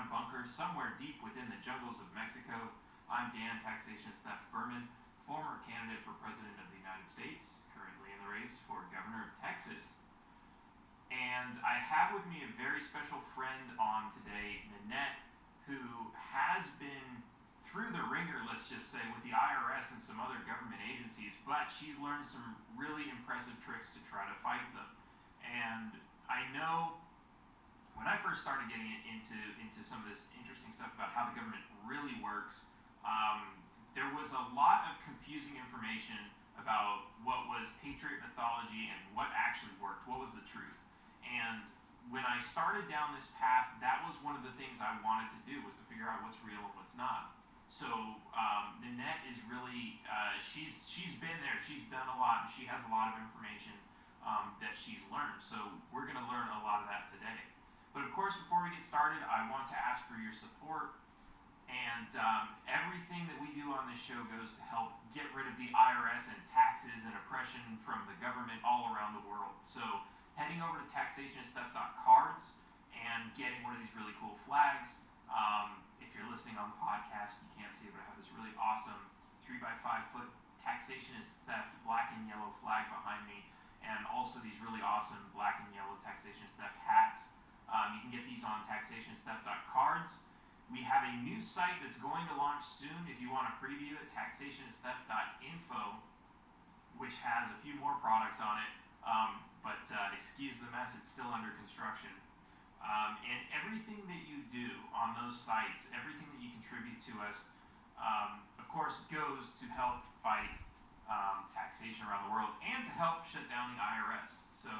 underground bunker somewhere deep within the jungles of Mexico. I'm Dan, Taxationist Theft Berman, former candidate for President of the United States, currently in the race for Governor of Texas. And I have with me a very special friend on today, Nannette, who has been through the ringer, let's just say, with the IRS and some other government agencies, but she's learned some really impressive tricks to try to fight them. And I know when I first started getting into some of this interesting stuff about how the government really works, there was a lot of confusing information about what was patriot mythology and what actually worked, what was the truth. And when I started down this path, that was one of the things I wanted to do, was to figure out what's real and what's not. So Nannette is really, she's been there, she's done a lot, and she has a lot of information that she's learned. So we're going to learn a lot of that today. But of course, before we get started, I want to ask for your support. And everything that we do on this show goes to help get rid of the IRS and taxes and oppression from the government all around the world. So heading over to taxationistheft.cards and getting one of these really cool flags. If you're listening on the podcast, you can't see it, but I have this really awesome 3x5 foot Taxationist Theft black and yellow flag behind me, and also these really awesome black and yellow Taxationist Theft hats. You can get these on taxationistheft.cards. We have a new site that's going to launch soon if you want to preview it, taxationistheft.info, which has a few more products on it, but excuse the mess, it's still under construction. And everything that you do on those sites, everything that you contribute to us, of course, goes to help fight taxation around the world and to help shut down the IRS. So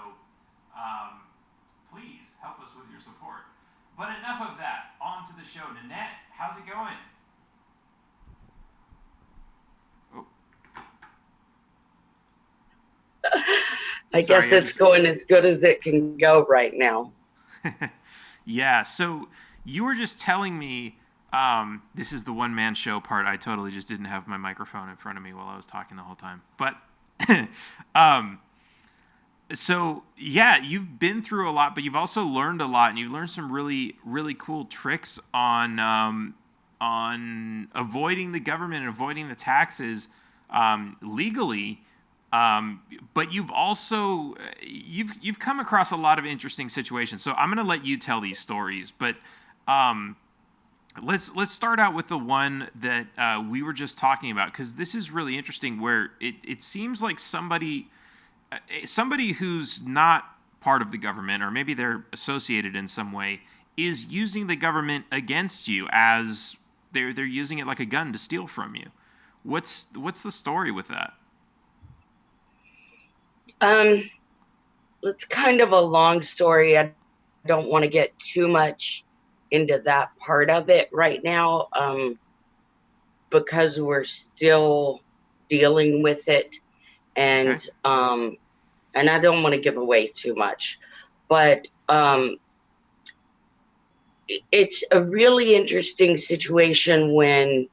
please help us with your support. But enough of that. On to the show. Nannette, how's it going? I guess it's going as good as it can go right now. Yeah, so you were just telling me, this is the one-man show part. I totally just didn't have my microphone in front of me while I was talking the whole time. But so yeah, you've been through a lot, but you've also learned a lot, and you've learned some really, really cool tricks on avoiding the government and avoiding the taxes legally. But you've also you've come across a lot of interesting situations. So I'm going to let you tell these stories, but let's start out with the one that we were just talking about, because this is really interesting. Where it seems like somebody who's not part of the government, or maybe they're associated in some way, is using the government against you, as they're using it like a gun to steal from you. What's the story with that? It's kind of a long story. I don't want to get too much into that part of it right now, because we're still dealing with it, and okay. And I don't want to give away too much, but it's a really interesting situation when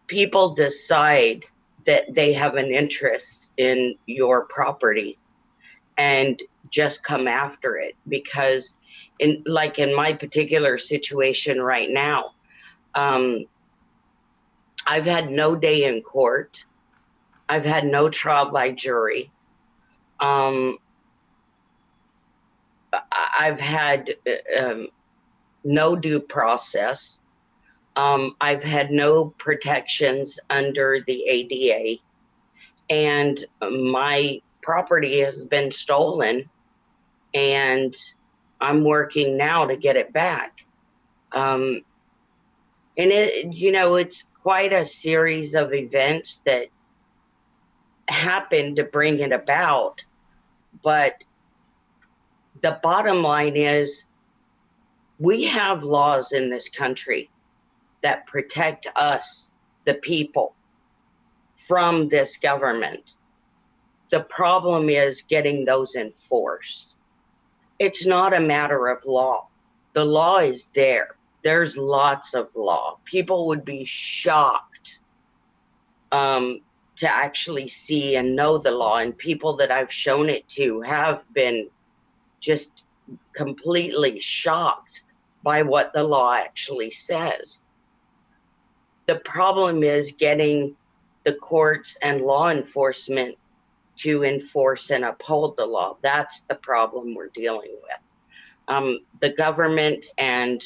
people decide that they have an interest in your property and just come after it. Because in my particular situation right now, I've had no day in court. I've had no trial by jury. I've had no due process. I've had no protections under the ADA, and my property has been stolen, and I'm working now to get it back. And it's quite a series of events that happened to bring it about. But the bottom line is, we have laws in this country that protect us, the people, from this government. The problem is getting those enforced. It's not a matter of law. The law is there. There's lots of law. People would be shocked to actually see and know the law, and people that I've shown it to have been just completely shocked by what the law actually says. The problem is getting the courts and law enforcement to enforce and uphold the law. That's the problem we're dealing with. The government and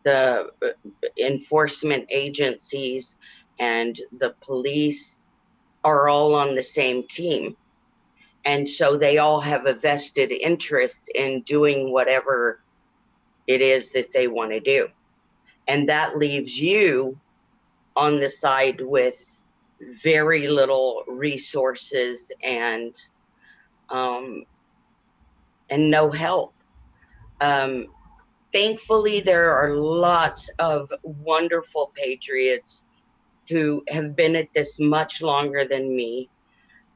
the enforcement agencies and the police are all on the same team. And so they all have a vested interest in doing whatever it is that they want to do. And that leaves you on the side with very little resources and no help. Um, Thankfully, there are lots of wonderful patriots who have been at this much longer than me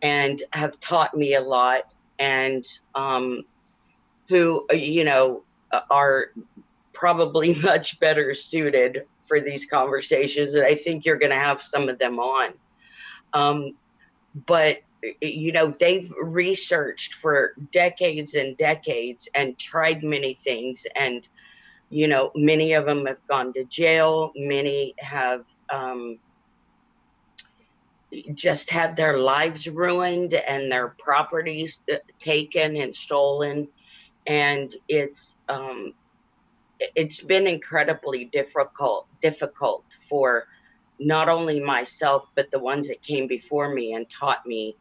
and have taught me a lot, and who, are probably much better suited for these conversations. And I think you're going to have some of them on. But they've researched for decades and decades and tried many things, and many of them have gone to jail. Many have just had their lives ruined and their properties taken and stolen. And it's been incredibly difficult for not only myself, but the ones that came before me and taught me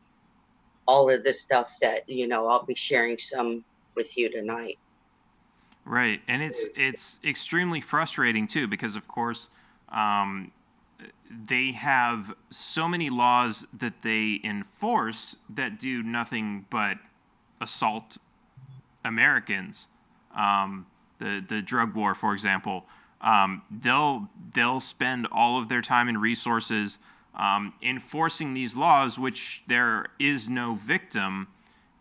all of the stuff that, I'll be sharing some with you tonight. Right, and it's extremely frustrating too, because of course, they have so many laws that they enforce that do nothing but assault Americans. The drug war, for example, they'll spend all of their time and resources enforcing these laws, which there is no victim,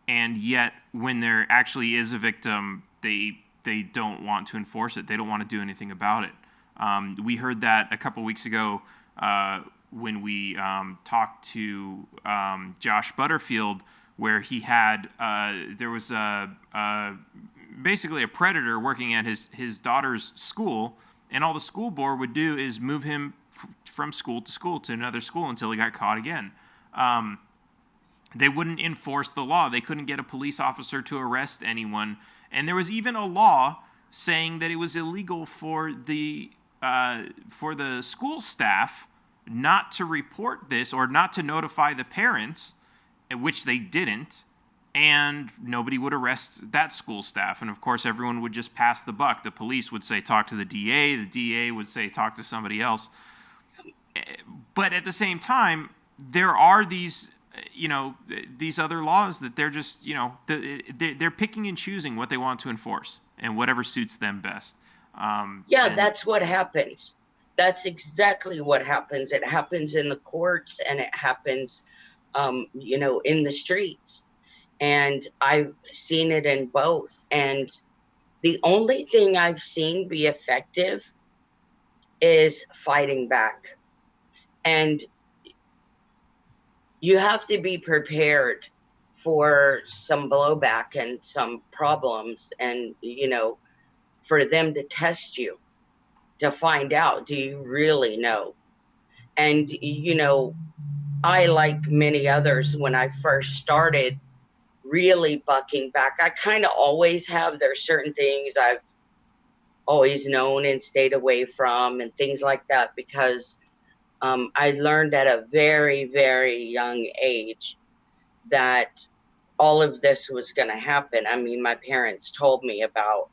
and yet when there actually is a victim, they don't want to enforce it. They don't want to do anything about it. We heard that a couple weeks ago when we talked to Josh Butterfield, where he had there was basically a predator working at his daughter's school, and all the school board would do is move him from school to another school until he got caught again. They wouldn't enforce the law. They couldn't get a police officer to arrest anyone. And there was even a law saying that it was illegal for the school staff not to report this or not to notify the parents, which they didn't, and nobody would arrest that school staff. And of course, everyone would just pass the buck. The police would say, talk to the DA would say, talk to somebody else. But at the same time, there are these other laws that they're just, they're picking and choosing what they want to enforce and whatever suits them best. That's what happens. That's exactly what happens. It happens in the courts, and it happens, in the streets. And I've seen it in both. And the only thing I've seen be effective is fighting back. And you have to be prepared for some blowback and some problems, and, for them to test you to find out, do you really know? And, I, like many others, when I first started really bucking back, I kind of always have. There's certain things I've always known and stayed away from and things like that, because I learned at a very, very young age that all of this was going to happen. I mean, my parents told me about,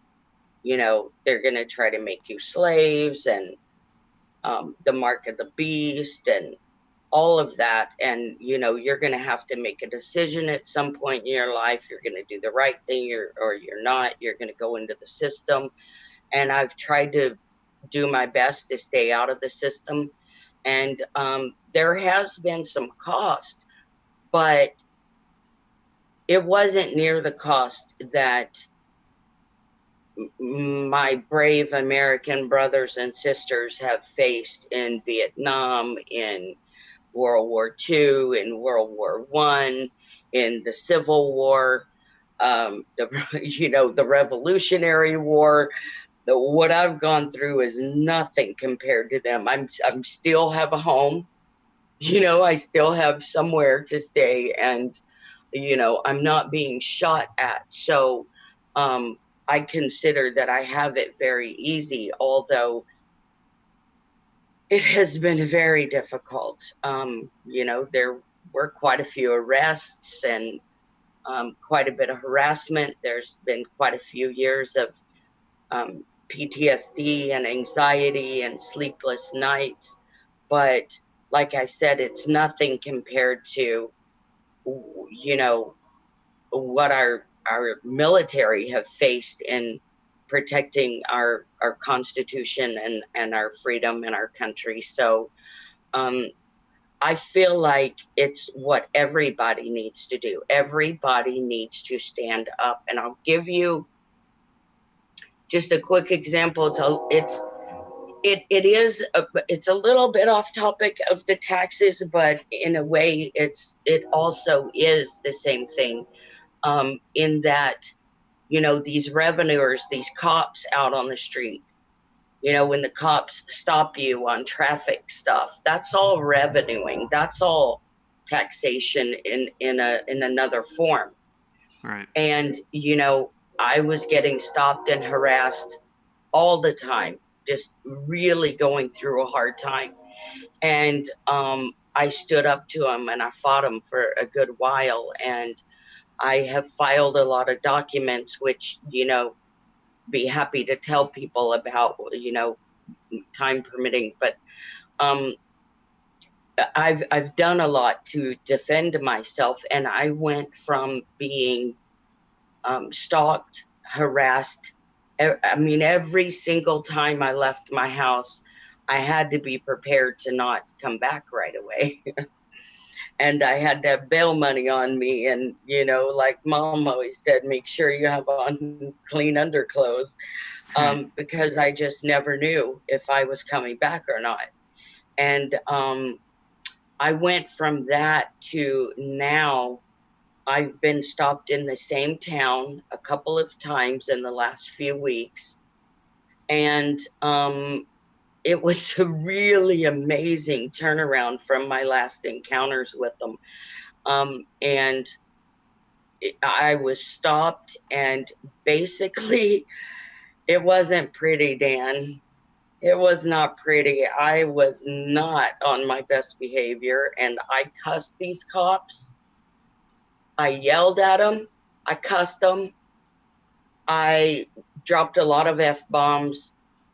they're going to try to make you slaves, and the mark of the beast and all of that. And, you're going to have to make a decision at some point in your life. You're going to do the right thing or you're not. You're going to go into the system. And I've tried to do my best to stay out of the system. And there has been some cost, but it wasn't near the cost that my brave American brothers and sisters have faced in Vietnam, in World War II, in World War I, in the Civil War, the Revolutionary War. What I've gone through is nothing compared to them. I'm still have a home, I still have somewhere to stay, and I'm not being shot at. So I consider that I have it very easy, although it has been very difficult. There were quite a few arrests and quite a bit of harassment. There's been quite a few years of PTSD and anxiety and sleepless nights. But like I said, it's nothing compared to, what our military have faced in protecting our Constitution and our freedom and our country. So I feel like it's what everybody needs to do. Everybody needs to stand up. And I'll give you just a quick example. It's a little bit off topic of the taxes, but in a way it also is the same thing, in that, these revenuers, these cops out on the street, when the cops stop you on traffic stuff, that's all revenuing. That's all taxation in another form. Right. And, I was getting stopped and harassed all the time, just really going through a hard time. And I stood up to him and I fought him for a good while. And I have filed a lot of documents, which, be happy to tell people about, time permitting. But I've done a lot to defend myself, and I went from being stalked, harassed. I mean, every single time I left my house, I had to be prepared to not come back right away. And I had to have bail money on me. And, like Mom always said, make sure you have on clean underclothes, because I just never knew if I was coming back or not. And I went from that to now. I've been stopped in the same town a couple of times in the last few weeks. And it was a really amazing turnaround from my last encounters with them. And I was stopped, and basically it wasn't pretty, Dan. It was not pretty. I was not on my best behavior, and I cussed these cops. I yelled at them. I cussed them. I dropped a lot of F-bombs.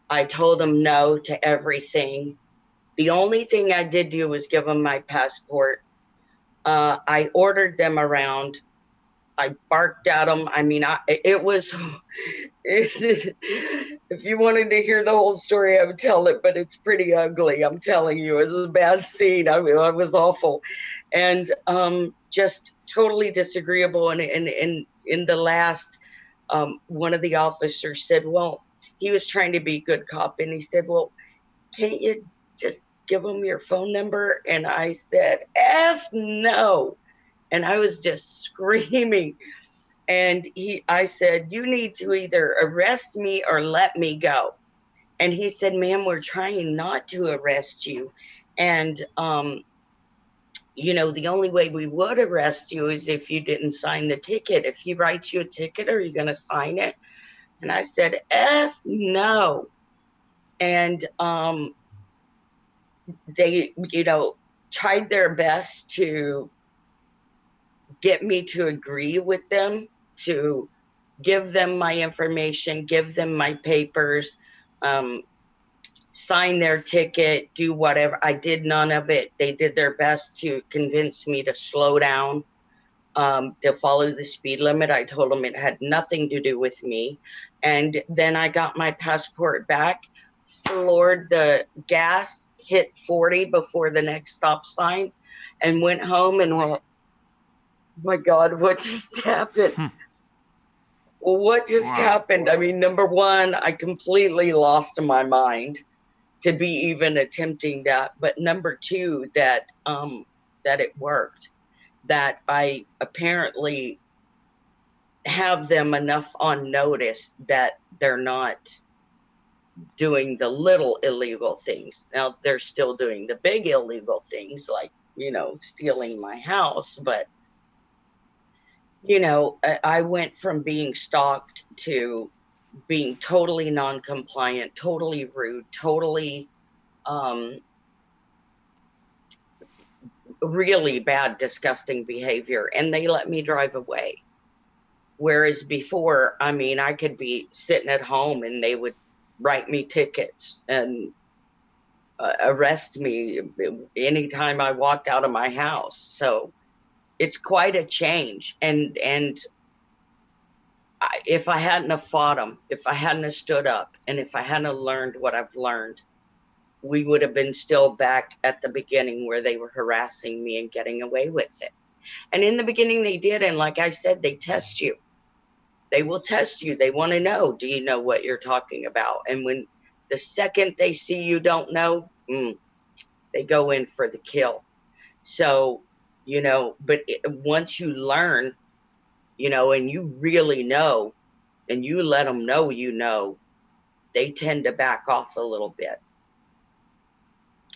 I told them no to everything. The only thing I did do was give them my passport. I ordered them around. I barked at them. I mean, it was, if you wanted to hear the whole story, I would tell it, but it's pretty ugly. I'm telling you, it was a bad scene. I mean, it was awful. And just totally disagreeable. And in the last, one of the officers said, well, he was trying to be a good cop. And he said, well, can't you just give him your phone number? And I said, F no. And I was just screaming. And I said, you need to either arrest me or let me go. And he said, ma'am, we're trying not to arrest you. And, the only way we would arrest you is if you didn't sign the ticket. If he writes you a ticket, are you going to sign it? And I said, F no. And they, tried their best to get me to agree with them, to give them my information, give them my papers, sign their ticket, do whatever. I did none of it. They did their best to convince me to slow down, to follow the speed limit. I told them it had nothing to do with me. And then I got my passport back, floored the gas, hit 40 before the next stop sign, and went home and went, oh my God, what just happened? What just happened? I mean, number one, I completely lost my mind to be even attempting that. But number two, that it worked, that I apparently have them enough on notice that they're not doing the little illegal things. Now they're still doing the big illegal things, like, stealing my house. But, I went from being stalked to being totally non-compliant, totally rude, totally really bad, disgusting behavior. And they let me drive away. Whereas before, I could be sitting at home and they would write me tickets and arrest me anytime I walked out of my house. So it's quite a change. And if I hadn't have fought them, if I hadn't have stood up, and if I hadn't have learned what I've learned, we would have been still back at the beginning where they were harassing me and getting away with it. And in the beginning they did. And like I said, they test you. They will test you. They want to know, do you know what you're talking about? And when the second they see you don't know, they go in for the kill. So, but once you learn, and you really know, and you let them know, they tend to back off a little bit.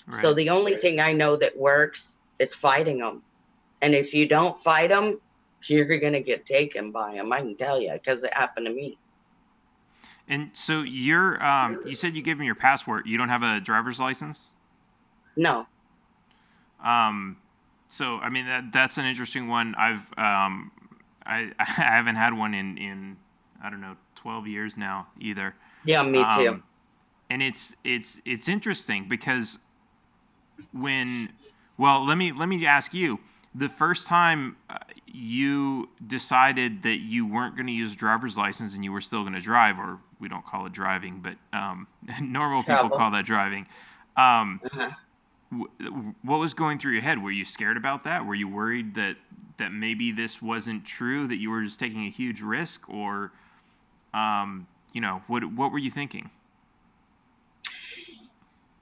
Right. So the only thing I know that works is fighting them. And if you don't fight them, you're going to get taken by them. I can tell you, because it happened to me. And so you said you gave them your passport. You don't have a driver's license? No. So that's an interesting one. I haven't had one in I don't know, 12 years now either. Yeah, me too. And it's interesting because let me ask you, the first time you decided that you weren't going to use a driver's license and you were still going to drive, or we don't call it driving, but normal Travel. people call that driving. What was going through your head? Were you scared about that? Were you worried that maybe this wasn't true, that you were just taking a huge risk, or what were you thinking?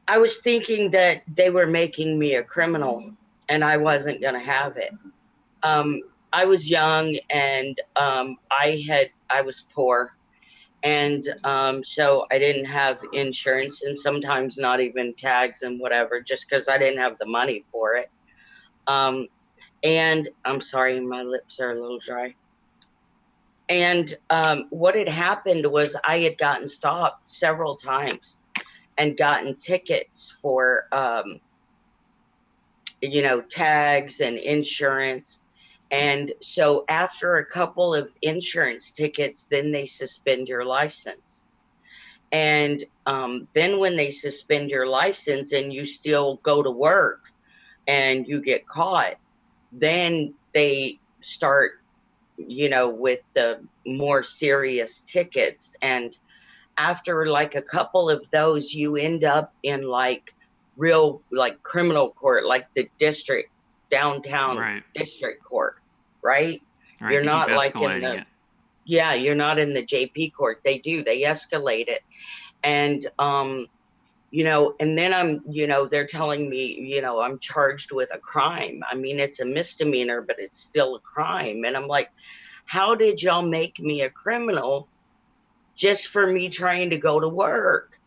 I was thinking that they were making me a criminal and I wasn't going to have it. I was young and I was poor. And so I didn't have insurance, and sometimes not even tags and whatever, just because I didn't have the money for it. And I'm sorry, my lips are a little dry. And what had happened was I had gotten stopped several times and gotten tickets for, tags and insurance. And so after a couple of insurance tickets, then they suspend your license. And then when they suspend your license and you still go to work and you get caught, then they start, with the more serious tickets. And after like a couple of those, you end up in like real like criminal court, like the downtown district court, right? You're not like in you're not in the JP court. They escalate it. And and then I'm, they're telling me, I'm charged with a crime. It's a misdemeanor, but it's still a crime. And I'm like, how did y'all make me a criminal just for me trying to go to work?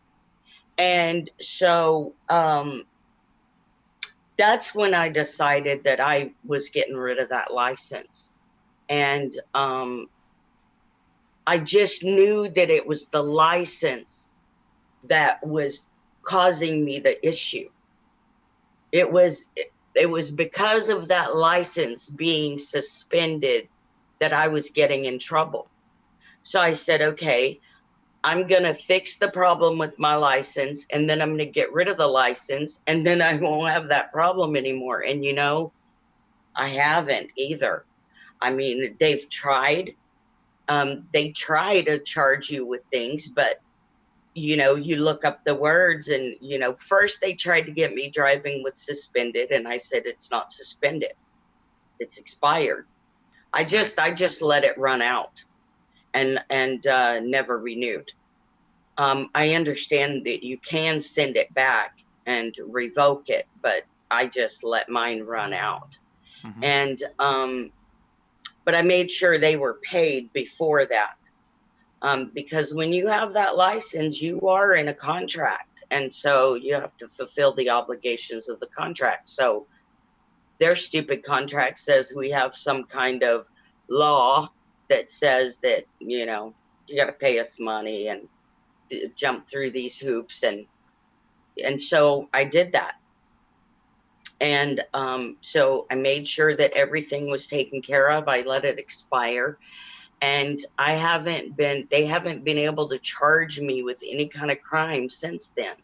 And so that's when I decided that I was getting rid of that license. And I just knew that it was the license that was causing me the issue. It was because of that license being suspended that I was getting in trouble. So I said, okay, I'm going to fix the problem with my license, and then I'm going to get rid of the license, and then I won't have that problem anymore. And I haven't either. They've tried. They try to charge you with things, but you look up the words and, first they tried to get me driving with suspended. And I said, it's not suspended. It's expired. I just let it run out and never renewed. I understand that you can send it back and revoke it, but I just let mine run out. Mm-hmm. And, but I made sure they were paid before that. Because when you have that license, you are in a contract. And so you have to fulfill the obligations of the contract. So their stupid contract says we have some kind of law that says that, you got to pay us money and jump through these hoops. And so I did that. And so I made sure that everything was taken care of. I let it expire. And they haven't been able to charge me with any kind of crime since then.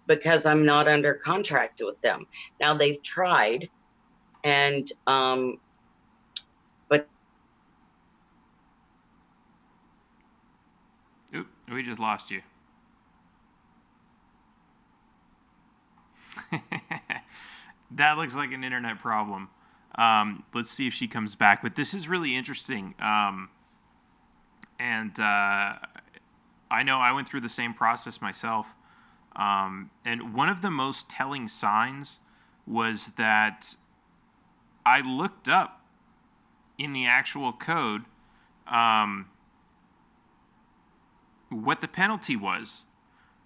Because I'm not under contract with them. Now they've tried, and but Oop, we just lost you. That looks like an internet problem. Let's see if she comes back. But this is really interesting. And I know I went through the same process myself. And one of the most telling signs was that I looked up in the actual code what the penalty was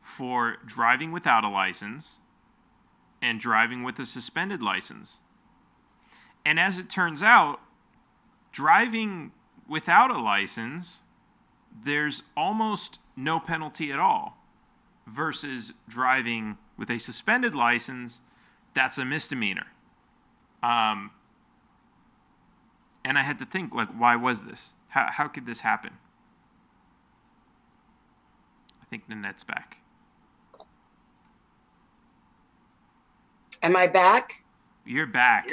for driving without a license and driving with a suspended license. And as it turns out, driving without a license, there's almost no penalty at all, versus driving with a suspended license, that's a misdemeanor. And I had to think, like, why was this? How could this happen? I think Nannette's back. Am I back? You're back.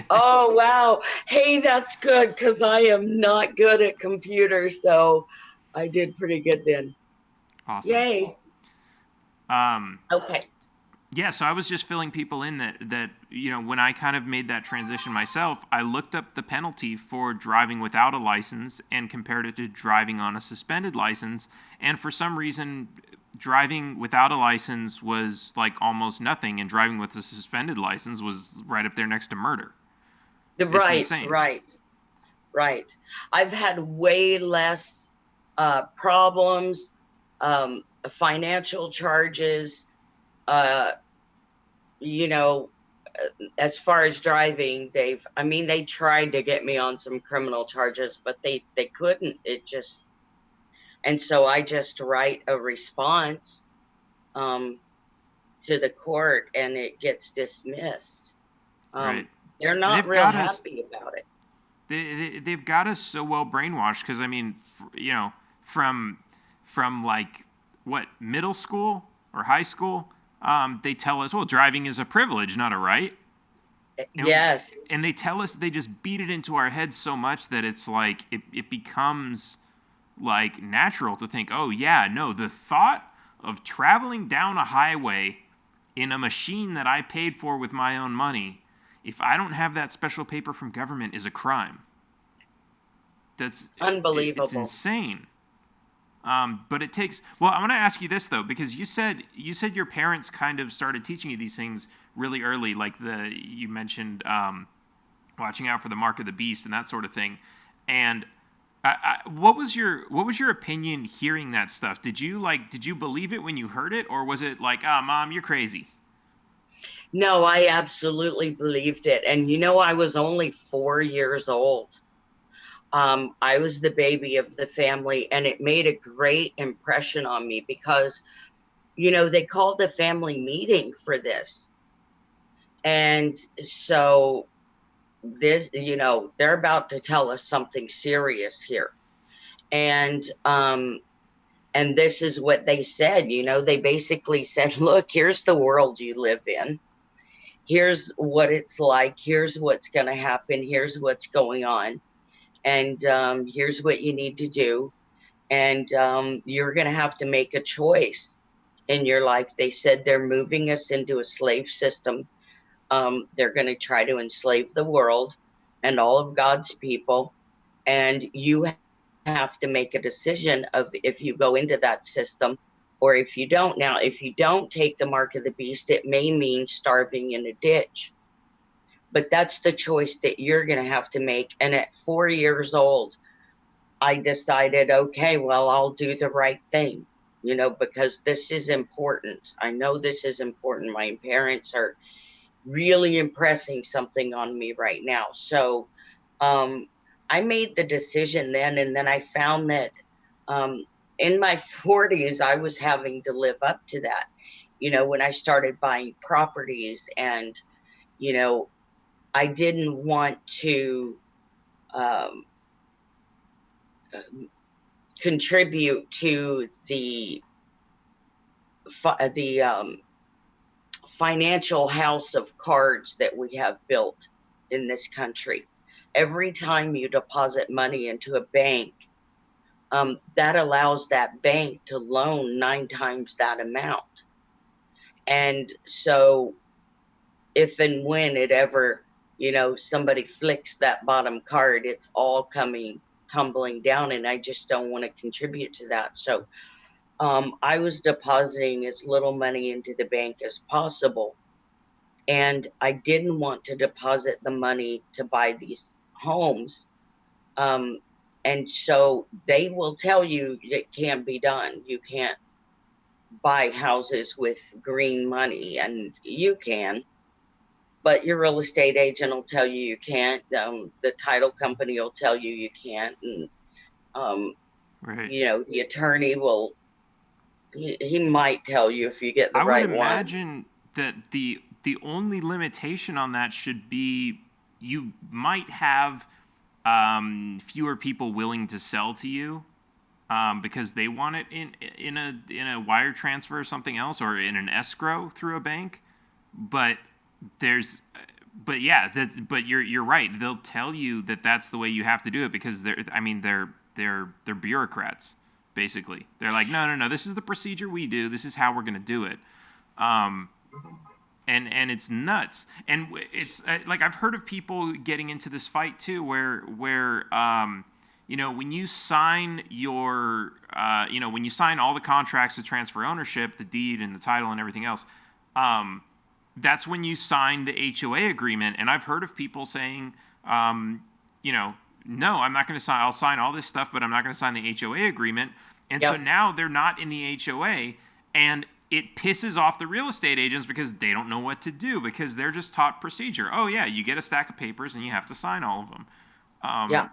Oh, wow. Hey, that's good, because I am not good at computers, so I did pretty good then. Awesome. Yay. Okay. Yeah, so I was just filling people in that when I kind of made that transition myself, I looked up the penalty for driving without a license and compared it to driving on a suspended license. And for some reason, driving without a license was like almost nothing, and driving with a suspended license was right up there next to murder. Right. I've had way less problems, financial charges, as far as driving. They tried to get me on some criminal charges, but they couldn't. And so I just write a response to the court, and it gets dismissed. Right. They're not real happy about it. They've got us so well brainwashed, because from like what, middle school or high school, they tell us, well, driving is a privilege, not a right. Yes. And they tell us, they just beat it into our heads so much that it's like it becomes like natural to think, oh yeah, no, the thought of traveling down a highway in a machine that I paid for with my own money, if I don't have that special paper from government, is a crime. That's unbelievable. It's insane. But it takes. Well, I want to ask you this though, because you said your parents kind of started teaching you these things really early, like you mentioned watching out for the mark of the beast and that sort of thing. And what was your opinion hearing that stuff? Did you believe it when you heard it, or was it like, Mom, you're crazy? No, I absolutely believed it. And I was only 4 years old. I was the baby of the family, and it made a great impression on me because, they called a family meeting for this. And so this, they're about to tell us something serious here. And this is what they said. They basically said, look, here's the world you live in. Here's what it's like. Here's what's going to happen. Here's what's going on. And here's what you need to do. And you're going to have to make a choice in your life. They said they're moving us into a slave system. They're going to try to enslave the world and all of God's people. And you have to make a decision of if you go into that system or if you don't. Now, if you don't take the mark of the beast, it may mean starving in a ditch. But that's the choice that you're going to have to make. And at 4 years old, I decided, okay, well, I'll do the right thing, because this is important. I know this is important. My parents are really impressing something on me right now. So um, I made the decision then, and then I found that um, in my 40s, I was having to live up to that. When I started buying properties, and, you know, I didn't want to um, contribute to the financial house of cards that we have built in this country. Every time you deposit money into a bank, that allows that bank to loan 9 times that amount. And so, if and when it ever, somebody flicks that bottom card, it's all coming tumbling down, and I just don't want to contribute to that. So, I was depositing as little money into the bank as possible. And I didn't want to deposit the money to buy these homes. Um, and so they will tell you it can't be done. You can't buy houses with green money, and you can, but your real estate agent will tell you you can't. The title company will tell you you can't. And, um, Right. the attorney he might tell you if you get the I would right one. imagine that the only limitation on that should be you might have fewer people willing to sell to you because they want it in a wire transfer or something else, or in an escrow through a bank. But there's but yeah, but you're right. They'll tell you that that's the way you have to do it because they're bureaucrats basically. They're like, no, no, no. This is the procedure we do. This is how we're going to do it. Um, and it's nuts. And it's like I've heard of people getting into this fight too, where when you sign when you sign all the contracts to transfer ownership, the deed and the title and everything else. That's when you sign the HOA agreement. And I've heard of people saying, no, I'm not going to sign. I'll sign all this stuff, but I'm not going to sign the HOA agreement. And so Yep. now they're not in the HOA, and it pisses off the real estate agents because they don't know what to do because they're just taught procedure. Oh yeah, you get a stack of papers and you have to sign all of them. Yeah.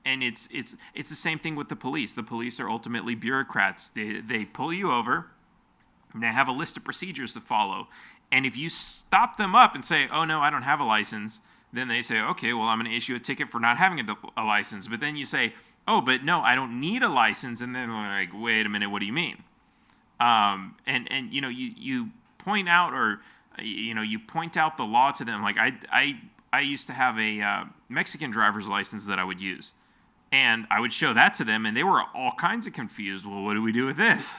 And it's the same thing with the police. The police are ultimately bureaucrats. They pull you over. And they have a list of procedures to follow. And if you stop them up and say, oh, no, I don't have a license, then they say, okay, well, I'm going to issue a ticket for not having a license. But then you say, oh, but no, I don't need a license. And then they're like, wait a minute, what do you mean? You point out you point out the law to them. Like I used to have a Mexican driver's license that I would use. And I would show that to them, and they were all kinds of confused. Well, what do we do with this?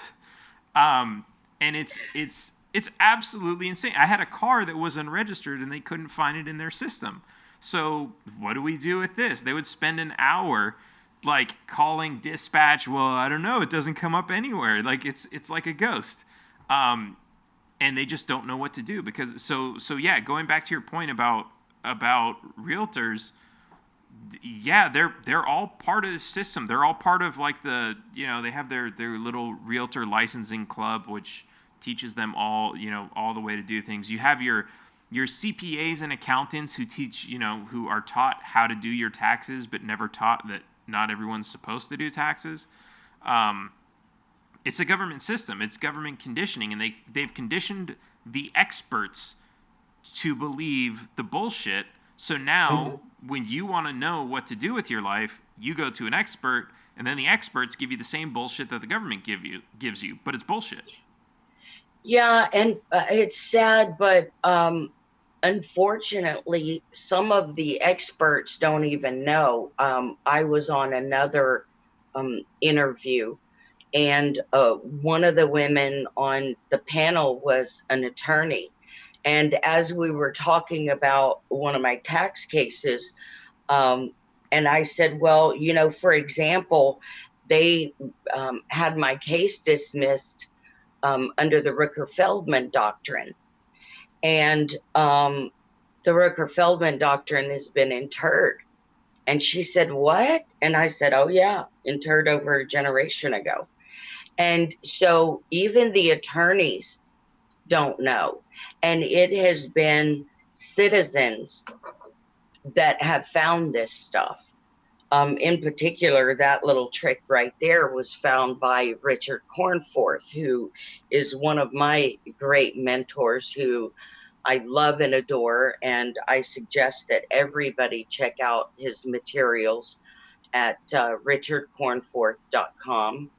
And it's absolutely insane. I had a car that was unregistered and they couldn't find it in their system. So what do we do with this? They would spend an hour like calling dispatch. Well, I don't know. It doesn't come up anywhere. Like it's like a ghost. And they just don't know what to do because so yeah, going back to your point about realtors, yeah, they're all part of the system. They're all part of like they have their little realtor licensing club, which teaches them all the way to do things. You have your CPAs and accountants who teach, who are taught how to do your taxes, but never taught that not everyone's supposed to do taxes. It's a government system. It's government conditioning, and they've conditioned the experts to believe the bullshit. So now, when you want to know what to do with your life, you go to an expert, and then the experts give you the same bullshit that the government gives you, but it's bullshit. Yeah, and it's sad, but unfortunately, some of the experts don't even know. I was on another interview, and one of the women on the panel was an attorney. And as we were talking about one of my tax cases, and I said, well, for example, they had my case dismissed under the Rooker-Feldman doctrine. And the Rooker-Feldman doctrine has been interred. And she said, what? And I said, oh, yeah, interred over a generation ago. And so even the attorneys don't know. And it has been citizens that have found this stuff. In particular, that little trick right there was found by Richard Cornforth, who is one of my great mentors who I love and adore. And I suggest that everybody check out his materials at richardcornforth.com.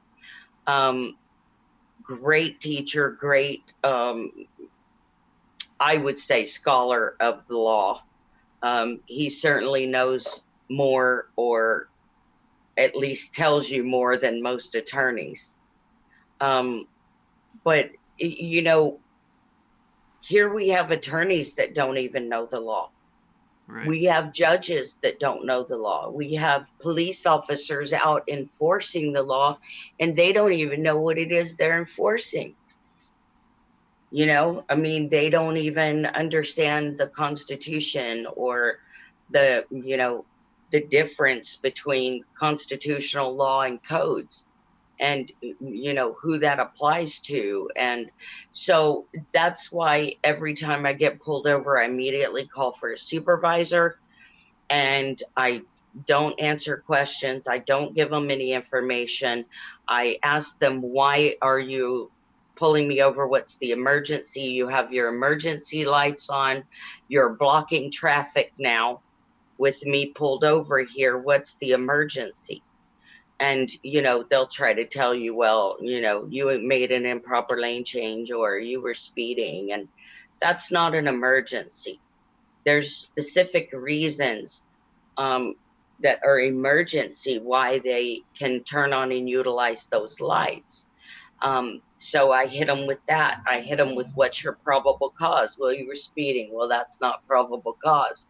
Great teacher, great, I would say, scholar of the law. He certainly knows more, or at least tells you more than most attorneys. But, you know, here we have attorneys that don't even know the law. Right. We have judges that don't know the law. We have police officers out enforcing the law, and they don't even know what it is they're enforcing. You know, I mean, they don't even understand the Constitution or the, you know, the difference between constitutional law and codes, and, you know, who that applies to. And so that's why every time I get pulled over, I immediately call for a supervisor, and I don't answer questions. I don't give them any information. I ask them, why are you pulling me over? What's the emergency? You have your emergency lights on. You're blocking traffic now with me pulled over here. What's the emergency? And, you know, they'll try to tell you, well, you know, you made an improper lane change or you were speeding. And that's not an emergency. There's specific reasons that are emergency why they can turn on and utilize those lights. So I hit them with that. I hit them with, what's your probable cause? Well, you were speeding. Well, that's not probable cause.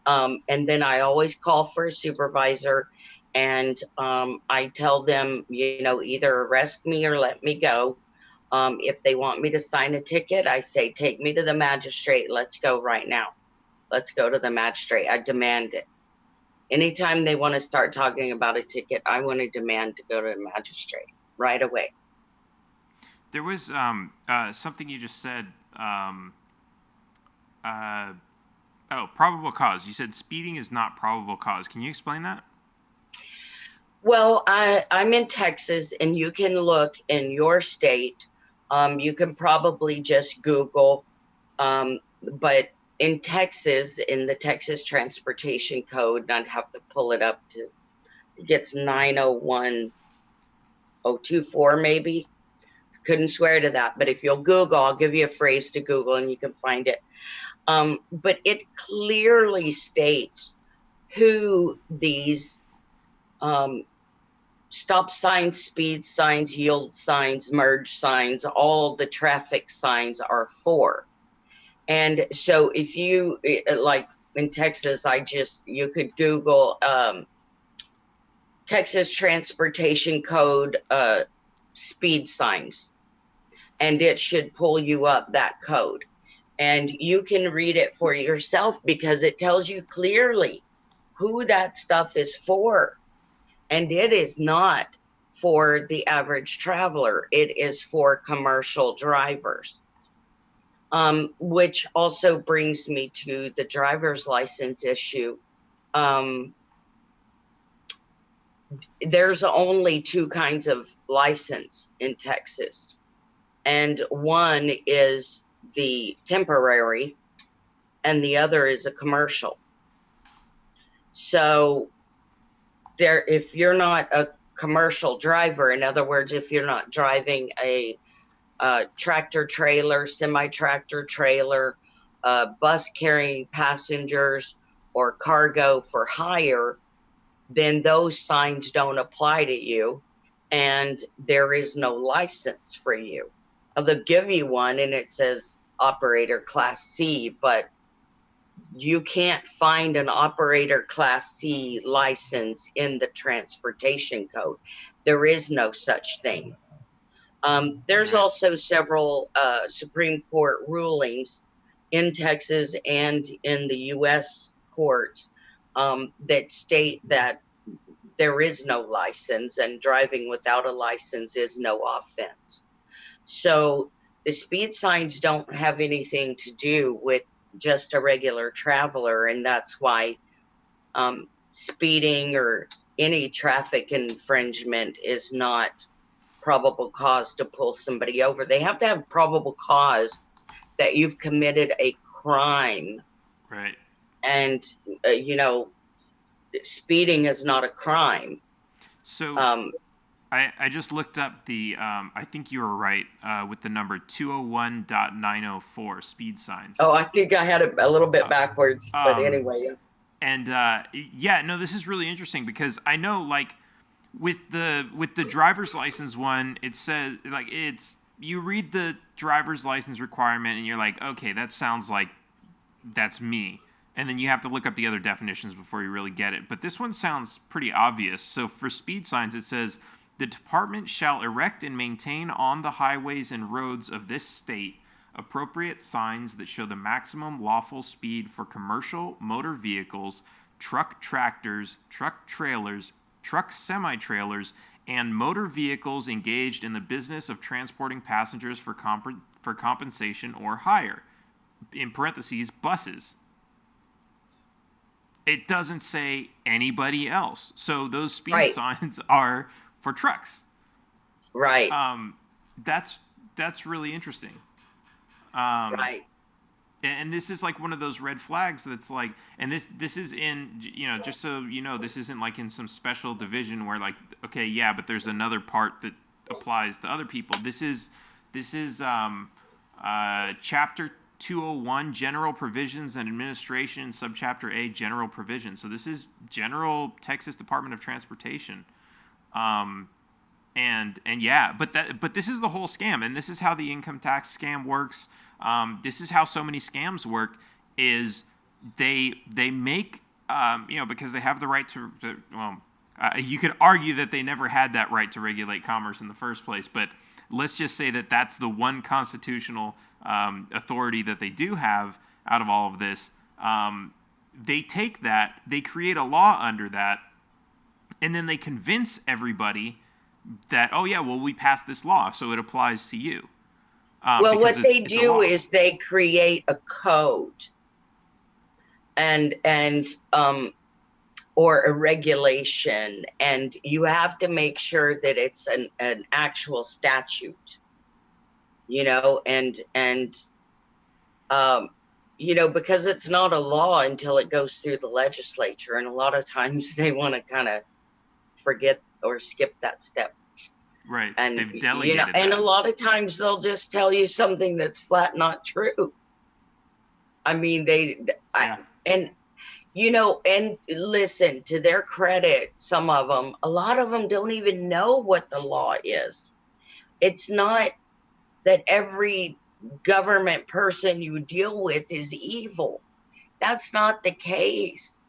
And then I always call for a supervisor, and I tell them, you know, either arrest me or let me go. If they want me to sign a ticket, I say, take me to the magistrate. Let's go right now. Let's go to the magistrate. I demand it. Anytime they want to start talking about a ticket, I want to demand to go to the magistrate right away. There was something you just said. Probable cause. You said speeding is not probable cause. Can you explain that? Well, I'm in Texas, and you can look in your state. You can probably just Google, but in Texas, in the Texas Transportation Code, and I'd have to pull it up to, it gets 901024 maybe. Couldn't swear to that, but if you'll Google, I'll give you a phrase to Google and you can find it. But it clearly states who these stop signs, speed signs, yield signs, merge signs, all the traffic signs are for. And so if you, like in Texas, you could Google Texas Transportation Code speed signs, and it should pull you up that code. And you can read it for yourself, because it tells you clearly who that stuff is for. And it is not for the average traveler. It is for commercial drivers. Which also brings me to the driver's license issue. There's only two kinds of license in Texas. And one is the temporary, and the other is a commercial. So if you're not a commercial driver, in other words, if you're not driving a tractor trailer, semi-tractor trailer, bus carrying passengers, or cargo for hire, then those signs don't apply to you, and there is no license for you. They'll give you one and it says operator class C, but you can't find an operator class C license in the transportation code. There is no such thing. There's also several Supreme Court rulings in Texas and in the U.S. courts that state that there is no license, and driving without a license is no offense. So the speed signs don't have anything to do with just a regular traveler, and that's why speeding or any traffic infringement is not probable cause to pull somebody over. They have to have probable cause that you've committed a crime. Right. And, you know, speeding is not a crime. So I just looked up the, I think you were right with the number 201.904 speed signs. Oh, I think I had it a little bit backwards, but anyway. And yeah, no, this is really interesting because I know, like, with the driver's license one, it says, like, it's, you read the driver's license requirement and you're like, okay, that sounds like that's me. And then you have to look up the other definitions before you really get it. But this one sounds pretty obvious. So for speed signs, it says, the department shall erect and maintain on the highways and roads of this state appropriate signs that show the maximum lawful speed for commercial motor vehicles, truck tractors, truck trailers, truck semi-trailers, and motor vehicles engaged in the business of transporting passengers for compensation or hire. In parentheses, buses. It doesn't say anybody else. So those speed signs are for trucks. Right. That's really interesting. Right. And this is like one of those red flags that's like, and this is in, you know, just so you know, this isn't like in some special division where, like, okay, yeah, but there's another part that applies to other people. This is chapter 201, General Provisions and Administration, subchapter A, General Provisions. So this is General Texas Department of Transportation. And yeah, but this is the whole scam, and this is how the income tax scam works. This is how so many scams work. Is they make you know, because they have the right to you could argue that they never had that right to regulate commerce in the first place, but let's just say that that's the one constitutional authority that they do have out of all of this. They take that, they create a law under that, and then they convince everybody that, oh yeah, well, we passed this law, so it applies to you. Well, what they do is they create a code and or a regulation, and you have to make sure that it's an actual statute, you know, and you know, because it's not a law until it goes through the legislature, and a lot of times they want to kind of forget or skip that step. Right. And they've delegated, you know, and a lot of times they'll just tell you something that's flat not true. I mean, and you know, and listen, to their credit, some of them, a lot of them don't even know what the law is. It's not that every government person you deal with is evil. That's not the case.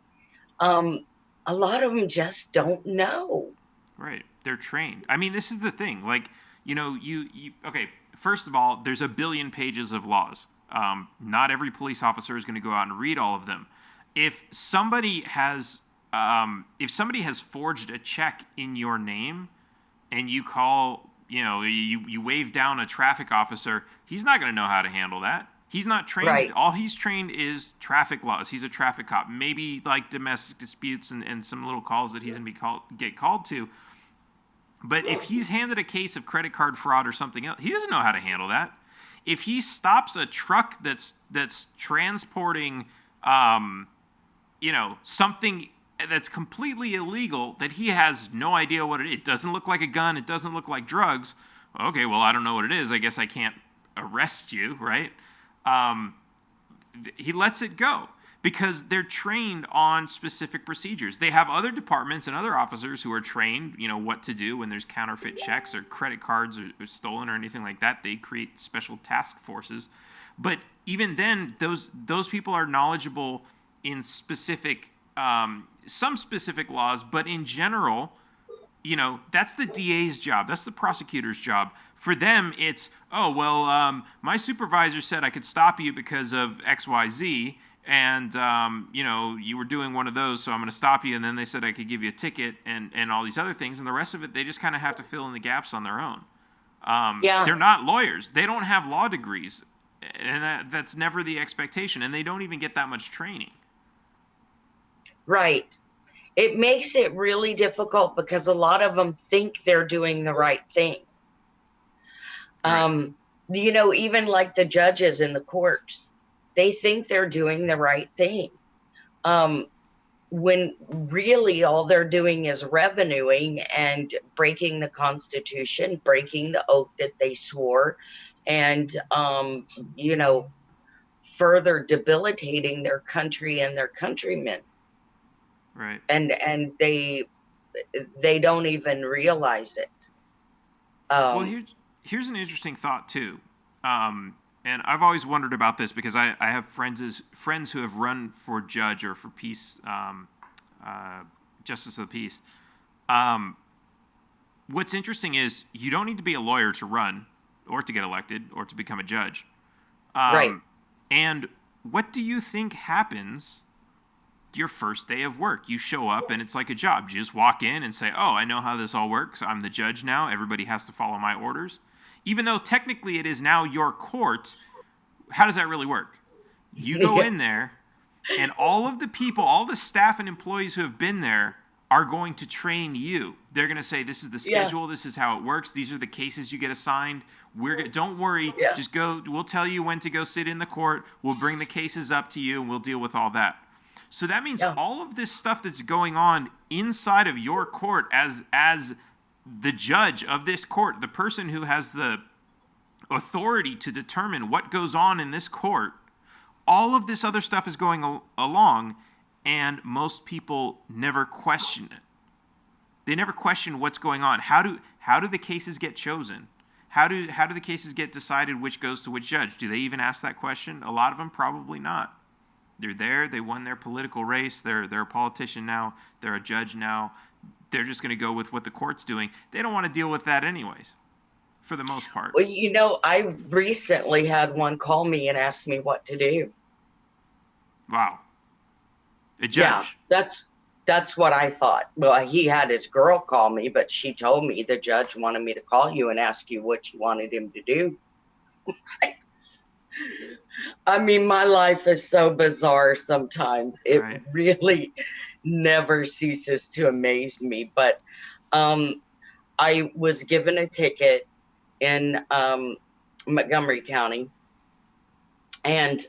A lot of them just don't know. Right. They're trained. I mean, this is the thing. Like, you know, you okay, first of all, there's a billion pages of laws. Not every police officer is going to go out and read all of them. If somebody has forged a check in your name and you call, you know, you wave down a traffic officer, he's not going to know how to handle that. He's not trained. Right. All he's trained is traffic laws. He's a traffic cop. Maybe like domestic disputes and some little calls that he's going to get called to. But if he's handed a case of credit card fraud or something else, he doesn't know how to handle that. If he stops a truck that's transporting, you know, something that's completely illegal that he has no idea what it is. It doesn't look like a gun. It doesn't look like drugs. Okay, well, I don't know what it is. I guess I can't arrest you, right? He lets it go because they're trained on specific procedures. They have other departments and other officers who are trained, you know, what to do when there's counterfeit checks or credit cards are stolen or anything like that. They create special task forces. But even then, those people are knowledgeable in specific, some specific laws, but in general, that's the DA's job. That's the prosecutor's job. For them, it's, oh, well, my supervisor said I could stop you because of XYZ, and, you were doing one of those, so I'm going to stop you. And then they said I could give you a ticket and all these other things. And the rest of it, they just kind of have to fill in the gaps on their own. Yeah. They're not lawyers. They don't have law degrees. And that's never the expectation. And they don't even get that much training. Right. It makes it really difficult because a lot of them think they're doing the right thing. Right. Even like the judges in the courts, they think they're doing the right thing. When really all they're doing is revenuing and breaking the Constitution, breaking the oath that they swore, and, further debilitating their country and their countrymen. Right. And they don't even realize it. Well, here's an interesting thought too, and I've always wondered about this because I have friends who have run for judge or for peace, justice of the peace. What's interesting is you don't need to be a lawyer to run, or to get elected, or to become a judge. Right. And what do you think happens your first day of work? You show up and it's like a job. You just walk in and say, oh, I know how this all works. I'm the judge now. Everybody has to follow my orders. Even though technically it is now your court, how does that really work? You go in there and all of the people, all the staff and employees who have been there are going to train you. They're going to say, this is the schedule. Yeah. This is how it works. These are the cases you get assigned. Don't worry. Yeah. Just go. We'll tell you when to go sit in the court. We'll bring the cases up to you and we'll deal with all that. So that means all of this stuff that's going on inside of your court as the judge of this court, the person who has the authority to determine what goes on in this court, all of this other stuff is going along, and most people never question it. They never question what's going on. How do the cases get chosen? How do the cases get decided which goes to which judge? Do they even ask that question? A lot of them probably not. They're there. They won their political race. They're a politician now. They're a judge now. They're just going to go with what the court's doing. They don't want to deal with that anyways, for the most part. Well, I recently had one call me and ask me what to do. Wow. A judge. Yeah, that's what I thought. Well, he had his girl call me, but she told me the judge wanted me to call you and ask you what you wanted him to do. I mean, my life is so bizarre sometimes. It really never ceases to amaze me. But I was given a ticket in Montgomery County. And,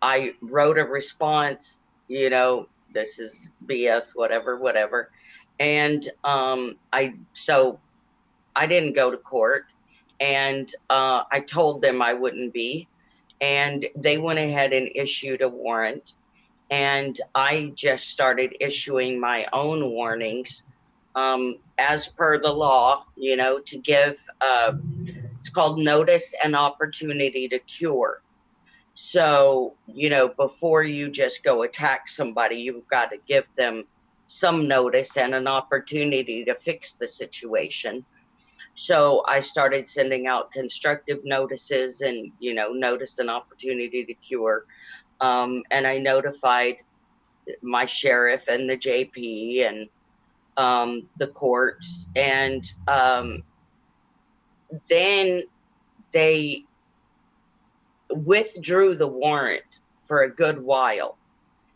I wrote a response, this is BS, whatever. And I didn't go to court. And I told them I wouldn't be, and they went ahead and issued a warrant. And I just started issuing my own warnings as per the law, to give, it's called notice and opportunity to cure. So, before you just go attack somebody, you've got to give them some notice and an opportunity to fix the situation. So I started sending out constructive notices and, notice and opportunity to cure. And I notified my sheriff and the JP and the courts. And then they withdrew the warrant for a good while.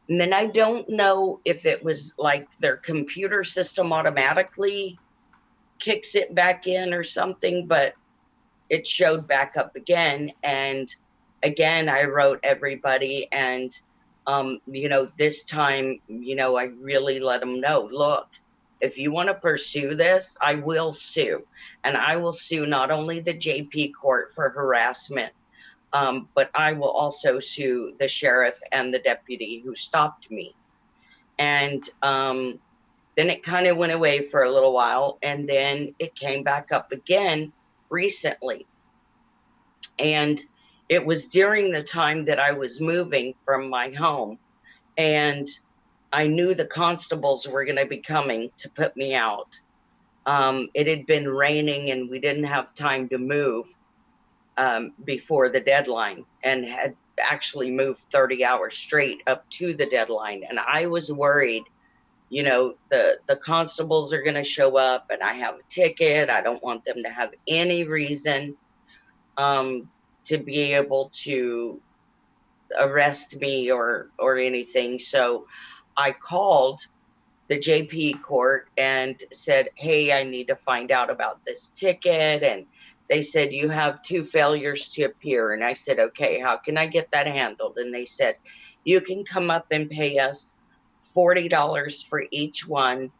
And then I don't know if it was like their computer system automatically kicks it back in or something, but it showed back up again. And again, I wrote everybody, and this time, I really let them know, look, if you want to pursue this, I will sue. And I will sue not only the JP court for harassment, but I will also sue the sheriff and the deputy who stopped me. And then it kind of went away for a little while, and then it came back up again recently. And it was during the time that I was moving from my home. And I knew the constables were going to be coming to put me out. It had been raining and we didn't have time to move before the deadline, and had actually moved 30 hours straight up to the deadline. And I was worried, the constables are going to show up and I have a ticket. I don't want them to have any reason to be able to arrest me or anything. So I called the JP court and said, hey, I need to find out about this ticket. And they said, you have 2 failures to appear. And I said, okay, how can I get that handled? And they said, you can come up and pay us $40 for each one,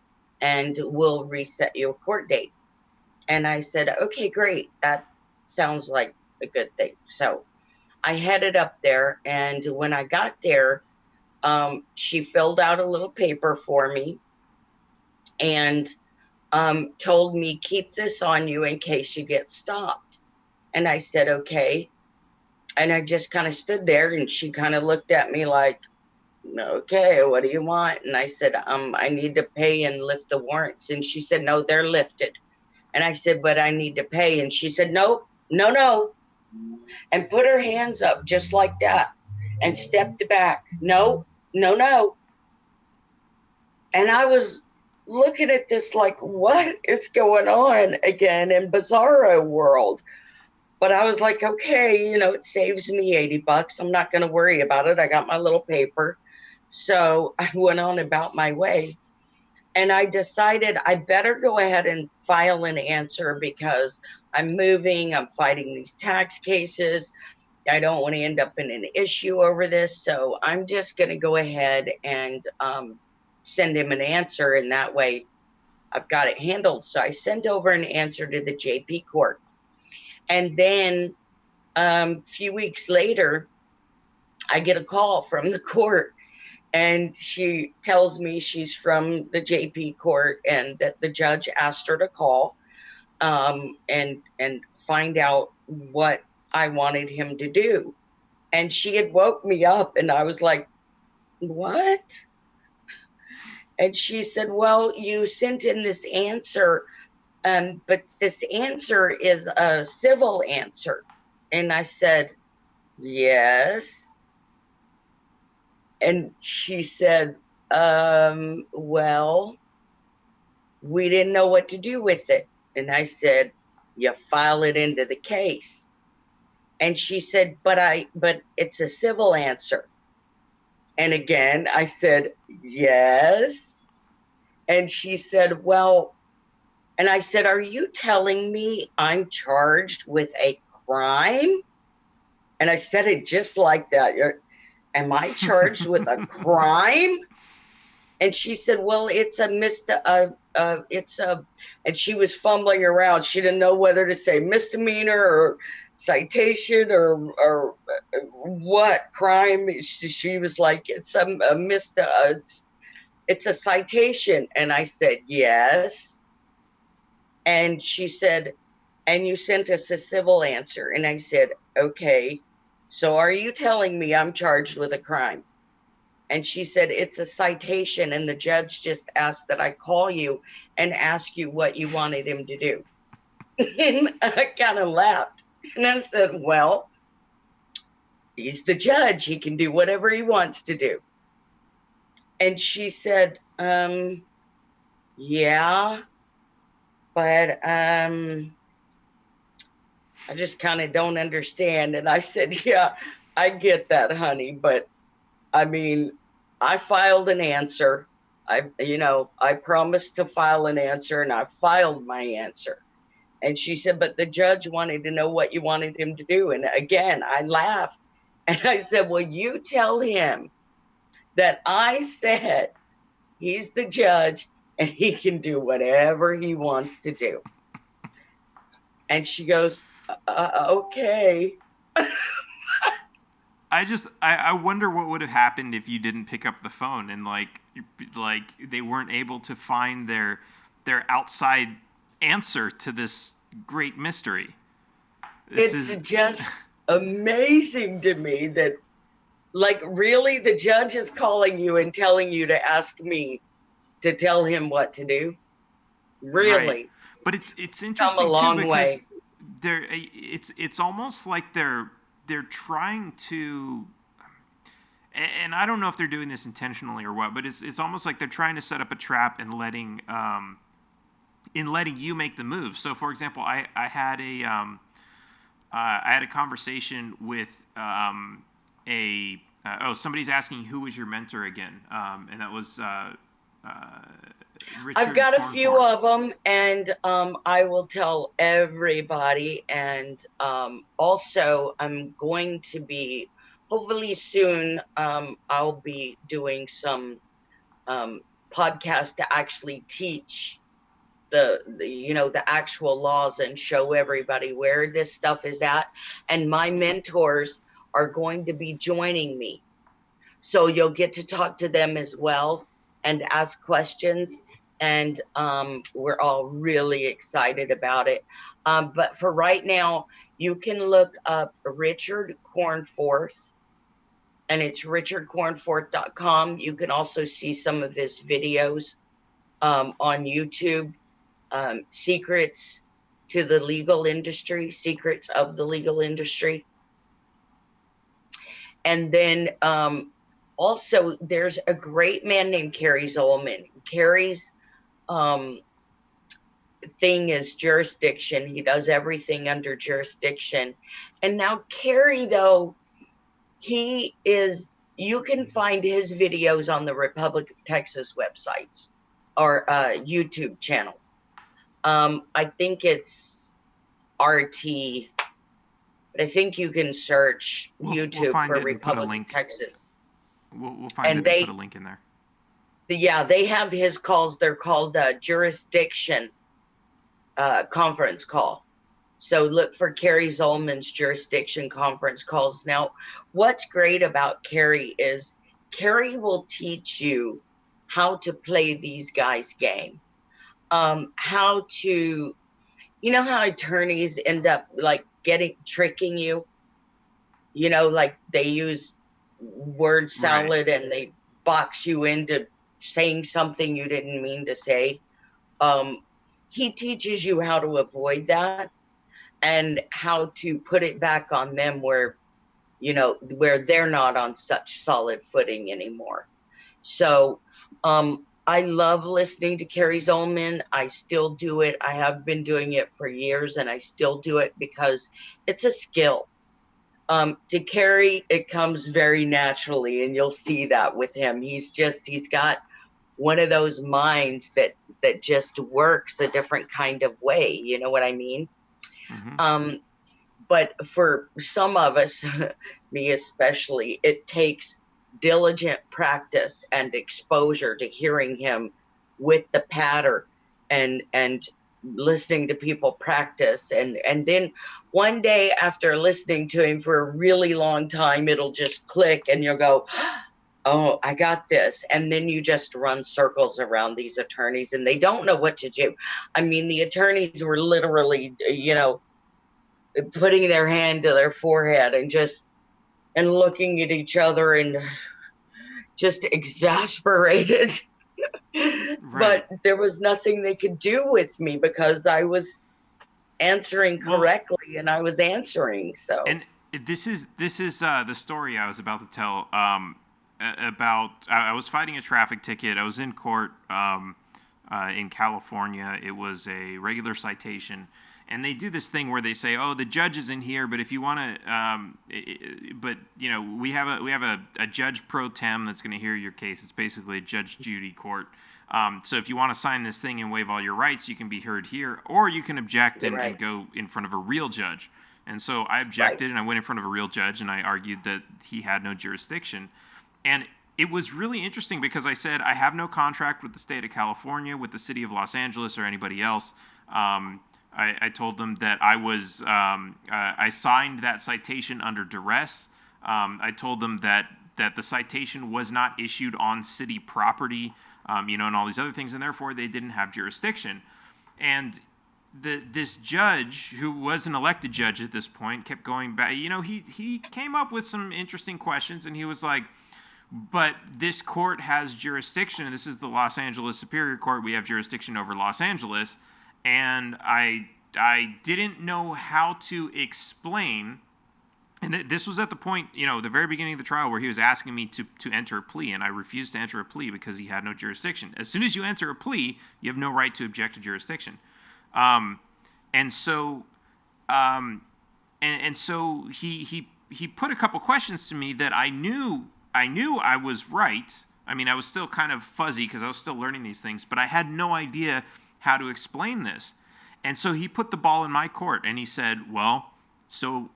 and we'll reset you a court date. And I said, okay, great. That sounds like a good thing. So I headed up there, and when I got there, she filled out a little paper for me and told me, keep this on you in case you get stopped. And I said, okay. And I just kind of stood there, and she kind of looked at me like, okay, what do you want? And I said, I need to pay and lift the warrants. And she said, no, they're lifted. And I said, but I need to pay. And she said, no, no, no. And put her hands up just like that and stepped back. No, no, no. And I was looking at this like, what is going on again in Bizarro world? But I was like, okay, it saves me $80. I'm not going to worry about it. I got my little paper. So I went on about my way. And I decided I better go ahead and file an answer, because I'm moving, I'm fighting these tax cases. I don't want to end up in an issue over this. So I'm just going to go ahead and send him an answer. And that way I've got it handled. So I sent over an answer to the JP court. And then a few weeks later, I get a call from the court. And she tells me she's from the JP court and that the judge asked her to call and find out what I wanted him to do. And she had woke me up, and I was like, what? And she said, well, you sent in this answer, but this answer is a civil answer. And I said, yes. And she said, well, we didn't know what to do with it. And I said, you file it into the case. And she said, but it's a civil answer. And again, I said, yes. And she said, well, and I said, are you telling me I'm charged with a crime? And I said it just like that. Am I charged with a crime? And she said, well, it's and she was fumbling around. She didn't know whether to say misdemeanor or citation or what crime. She was like, it's a citation. And I said, yes. And she said, and you sent us a civil answer. And I said, okay. So are you telling me I'm charged with a crime? And she said, it's a citation, and the judge just asked that I call you and ask you what you wanted him to do. And I kind of laughed. And I said, well, he's the judge. He can do whatever he wants to do. And she said, yeah, but I just kind of don't understand. And I said, yeah, I get that, honey. But I mean, I filed an answer. I promised to file an answer, and I filed my answer. And she said, but the judge wanted to know what you wanted him to do. And again, I laughed. And I said, well, you tell him that I said he's the judge and he can do whatever he wants to do. And she goes, okay. I wonder what would have happened if you didn't pick up the phone and like they weren't able to find their outside answer to this great mystery. It's just amazing to me that Like, really? The judge is calling you and telling you to ask me to tell him what to do? Right. Really? But it's Come a interesting too long because way. it's almost like they're trying to, and I don't know if they're doing this intentionally or what, but it's almost like they're trying to set up a trap and letting you make the move. So for example, I had a conversation with somebody's asking who was your mentor again, and that was uh, I've Richard got a few Cornforth. of them, and I will tell everybody. And also, I'm going to be, hopefully soon, I'll be doing some um, podcast to actually teach the actual laws and show everybody where this stuff is at. And my mentors are going to be joining me, so you'll get to talk to them as well and ask questions. And we're all really excited about it. But for right now, you can look up Richard Cornforth, and it's richardcornforth.com. You can also see some of his videos on YouTube. Secrets to the legal industry, secrets of the legal industry. And then also, there's a great man named Kerry Zolman. Kerry's um, thing is jurisdiction. He does everything under jurisdiction. And now Kerry, though, you can find his videos on the Republic of Texas websites or YouTube channel. I think it's RT, but I think you can search We'll YouTube find for it and put a Republic of link. Texas. We'll find And it and put a link in there. they have his calls. They're called jurisdiction conference call. So look for Kerry Zolman's jurisdiction conference calls. Now, what's great about Kerry is Kerry will teach you how to play these guys' game. How to, how attorneys end up like tricking you, like they use word Right. salad and they box you into saying something you didn't mean to say. Um, he teaches you how to avoid that and how to put it back on them where they're not on such solid footing anymore. So I love listening to Kerry Zolman. I still do it. I have been doing it for years, and I still do it because it's a skill. To Kerry, it comes very naturally, and you'll see that with him. He's got one of those minds that just works a different kind of way. You know what I mean? Mm-hmm. But for some of us, me especially, it takes diligent practice and exposure to hearing him with the patter and listening to people practice, and then one day after listening to him for a really long time, it'll just click and you'll go, oh, I got this. And then you just run circles around these attorneys and they don't know what to do. I mean, the attorneys were literally, putting their hand to their forehead and looking at each other and just exasperated. Right. But there was nothing they could do with me because I was answering Well, correctly and I was answering. So and this is the story I was about to tell. About I was fighting a traffic ticket. I was in court in California. It was a regular citation, and they do this thing where they say, "Oh, the judge is in here, but if you want to, but we have a judge pro tem that's going to hear your case. It's basically a Judge Judy court. So if you want to sign this thing and waive all your rights, you can be heard here, or you can object and right, go in front of a real judge." And so I right, objected, and I went in front of a real judge, and I argued that he had no jurisdiction. And it was really interesting because I said, I have no contract with the state of California, with the city of Los Angeles, or anybody else. I told them that I signed that citation under duress. I told them that the citation was not issued on city property, and all these other things, and therefore they didn't have jurisdiction. And this judge, who was an elected judge at this point, kept going back. He came up with some interesting questions, and he was like, but this court has jurisdiction, and this is the Los Angeles Superior Court. We have jurisdiction over Los Angeles. And I didn't know how to explain, and this was at the point, the very beginning of the trial, where he was asking me to enter a plea, and I refused to enter a plea because he had no jurisdiction. As soon as you enter a plea, you have no right to object to jurisdiction. And so he put a couple questions to me that I knew I was right. I mean, I was still kind of fuzzy because I was still learning these things, but I had no idea how to explain this. And so he put the ball in my court, and he said, well, so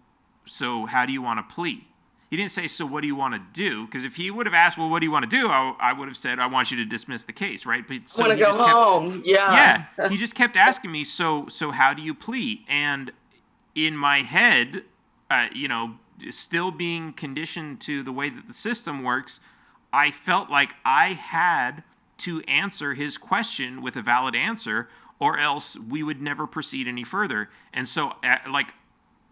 how do you want to plea? He didn't say, so what do you want to do? Because if he would have asked, well, what do you want to do? I would have said, I want you to dismiss the case, right? But so I want to go home. Yeah. He just kept asking me, so how do you plea? And in my head, still being conditioned to the way that the system works, I felt like I had to answer his question with a valid answer, or else we would never proceed any further. And so,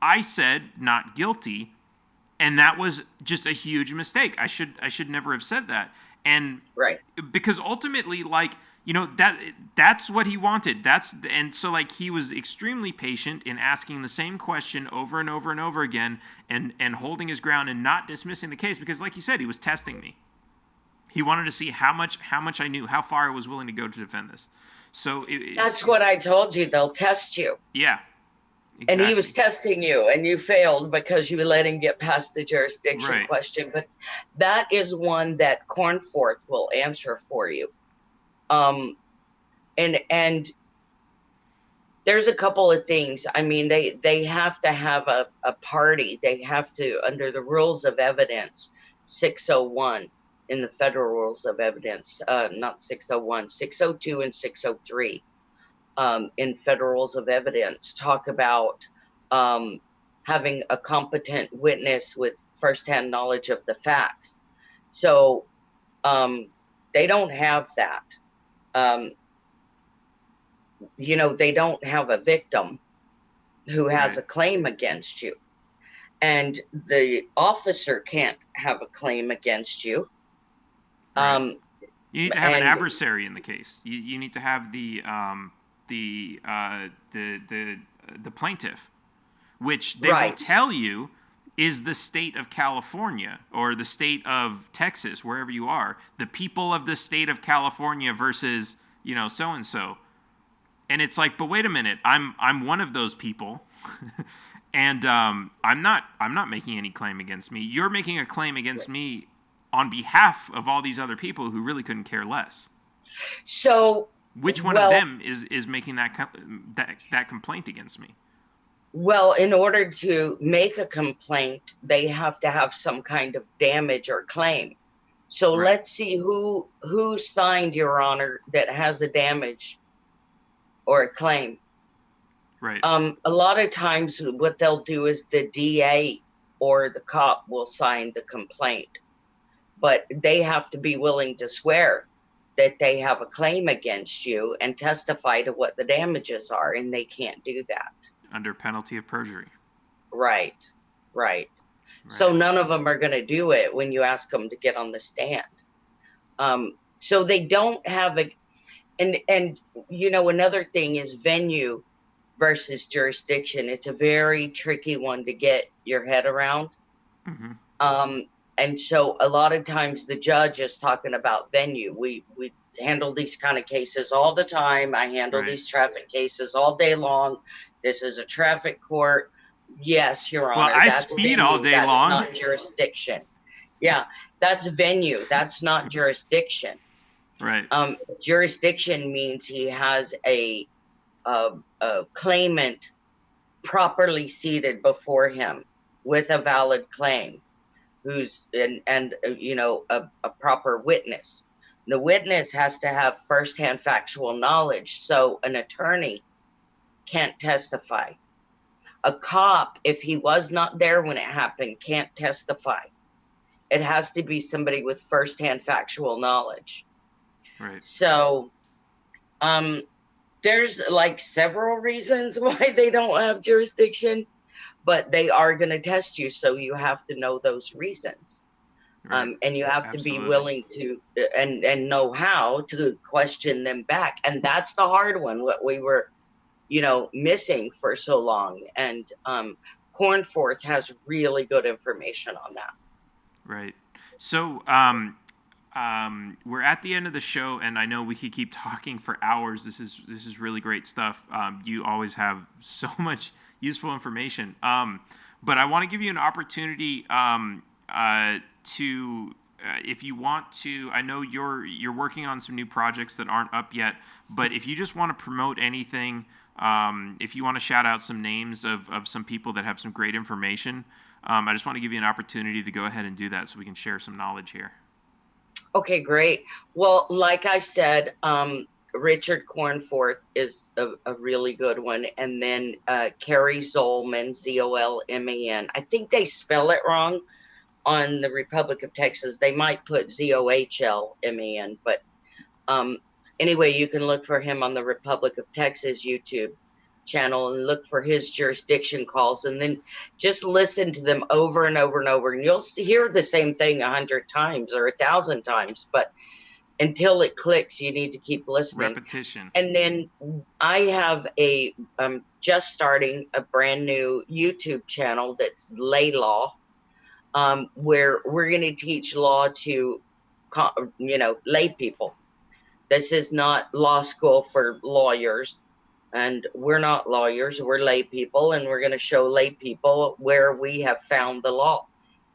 I said not guilty, and that was just a huge mistake. I should never have said that. And right, because ultimately, that's what he wanted. And so he was extremely patient in asking the same question over and over and over again, and holding his ground and not dismissing the case, because like you said, he was testing me. He wanted to see how much I knew, how far I was willing to go to defend this. So that's what I told you. They'll test you. Yeah. Exactly. And he was testing you, and you failed because you let him get past the jurisdiction question. But that is one that Cornforth will answer for you. And there's a couple of things. I mean, they have to have a party. They have to, under the rules of evidence, 601 in the federal rules of evidence, not 601, 602 and 603 in federal rules of evidence, talk about having a competent witness with firsthand knowledge of the facts. So they don't have that. They don't have a victim who has a claim against you. And the officer can't have a claim against you. Right. You need to have an adversary in the case. You need to have the plaintiff, which they will tell you is the state of California or the state of Texas, wherever you are. The people of the state of California versus so and so. And it's like, but wait a minute, I'm one of those people, and I'm not making any claim against me. You're making a claim against me on behalf of all these other people who really couldn't care less. So which one of them is making that complaint against me? Well, in order to make a complaint, they have to have some kind of damage or claim. So let's see who signed, Your Honor, that has a damage or a claim. Right. A lot of times what they'll do is the DA or the cop will sign the complaint, but they have to be willing to swear that they have a claim against you and testify to what the damages are, and they can't do that. Under penalty of perjury. Right. So none of them are going to do it when you ask them to get on the stand. So they don't have and another thing is venue versus jurisdiction. It's a very tricky one to get your head around. Mm-hmm. And so a lot of times the judge is talking about venue. We handle these kind of cases all the time. I handle these traffic cases all day long. This is a traffic court. Yes, Your Honor. Well, I speed all day long. That's not jurisdiction. Yeah, that's venue. That's not jurisdiction. Right. Jurisdiction means he has a claimant properly seated before him with a valid claim, who's a proper witness. The witness has to have firsthand factual knowledge, so an attorney can't testify. A cop, if he was not there when it happened, can't testify. It has to be somebody with firsthand factual knowledge. Right. So There's like several reasons why they don't have jurisdiction, but they are going to test you, so you have to know those reasons. Right. And you have to be Absolutely. willing to and know how to question them back, and that's the hard one. What we were, missing for so long, and Cornforth has really good information on that. Right. So, we're at the end of the show, and I know we could keep talking for hours. This is really great stuff. You always have so much useful information. But I want to give you an opportunity to, if you want to. I know you're working on some new projects that aren't up yet, but if you just want to promote anything, if you want to shout out some names of some people that have some great information, I just want to give you an opportunity to go ahead and do that so we can share some knowledge here. Okay, great. Well, like I said, Richard Cornforth is a really good one. And then Carrie Zolman, Zolman. I think they spell it wrong on the Republic of Texas. They might put Zohlman, but anyway, you can look for him on the Republic of Texas YouTube channel and look for his jurisdiction calls, and then just listen to them over and over and over, and you'll hear the same thing 100 times or 1,000 times, but until it clicks, you need to keep listening. Repetition. And then I have just starting a brand new YouTube channel that's lay law, where we're going to teach law to lay people. This is not law school for lawyers, and we're not lawyers, we're lay people, and we're going to show lay people where we have found the law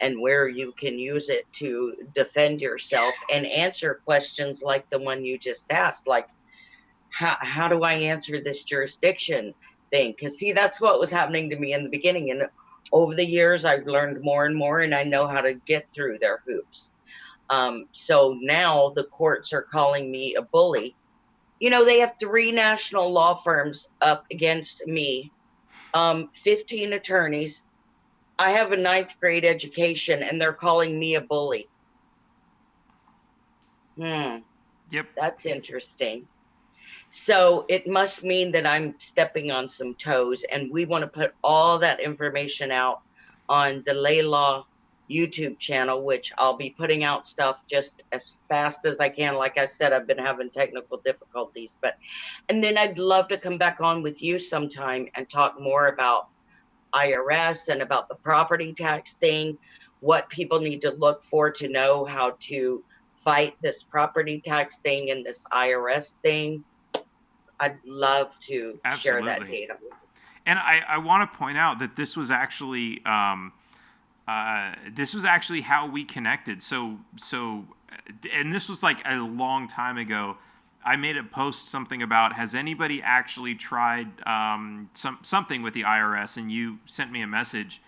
and where you can use it to defend yourself and answer questions like the one you just asked, like, how do I answer this jurisdiction thing? Because see, that's what was happening to me in the beginning, and over the years I've learned more and more, and I know how to get through their hoops. So now the courts are calling me a bully. They have 3 national law firms up against me, 15 attorneys. I have a 9th grade education, and they're calling me a bully. Yep. That's interesting. So it must mean that I'm stepping on some toes, and we want to put all that information out on the Lay Law YouTube channel, which I'll be putting out stuff just as fast as I can. Like I said, I've been having technical difficulties, and then I'd love to come back on with you sometime and talk more about IRS and about the property tax thing, what people need to look for to know how to fight this property tax thing and this IRS thing. I'd love to share that data. And I want to point out that this was actually how we connected. So, and this was like a long time ago. I made a post something about, has anybody actually tried something with the IRS? And you sent me a message,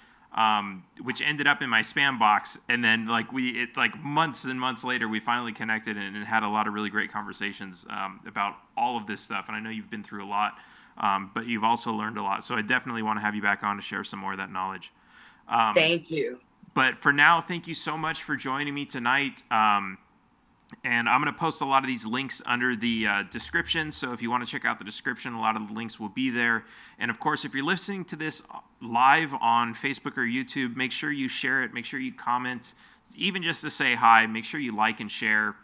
which ended up in my spam box. And then months and months later, we finally connected and had a lot of really great conversations about all of this stuff. And I know you've been through a lot, but you've also learned a lot. So I definitely want to have you back on to share some more of that knowledge. Thank you. But for now, thank you so much for joining me tonight. And I'm going to post a lot of these links under the description. So if you want to check out the description, a lot of the links will be there. And of course, if you're listening to this live on Facebook or YouTube, make sure you share it. Make sure you comment, even just to say hi. Make sure you like and share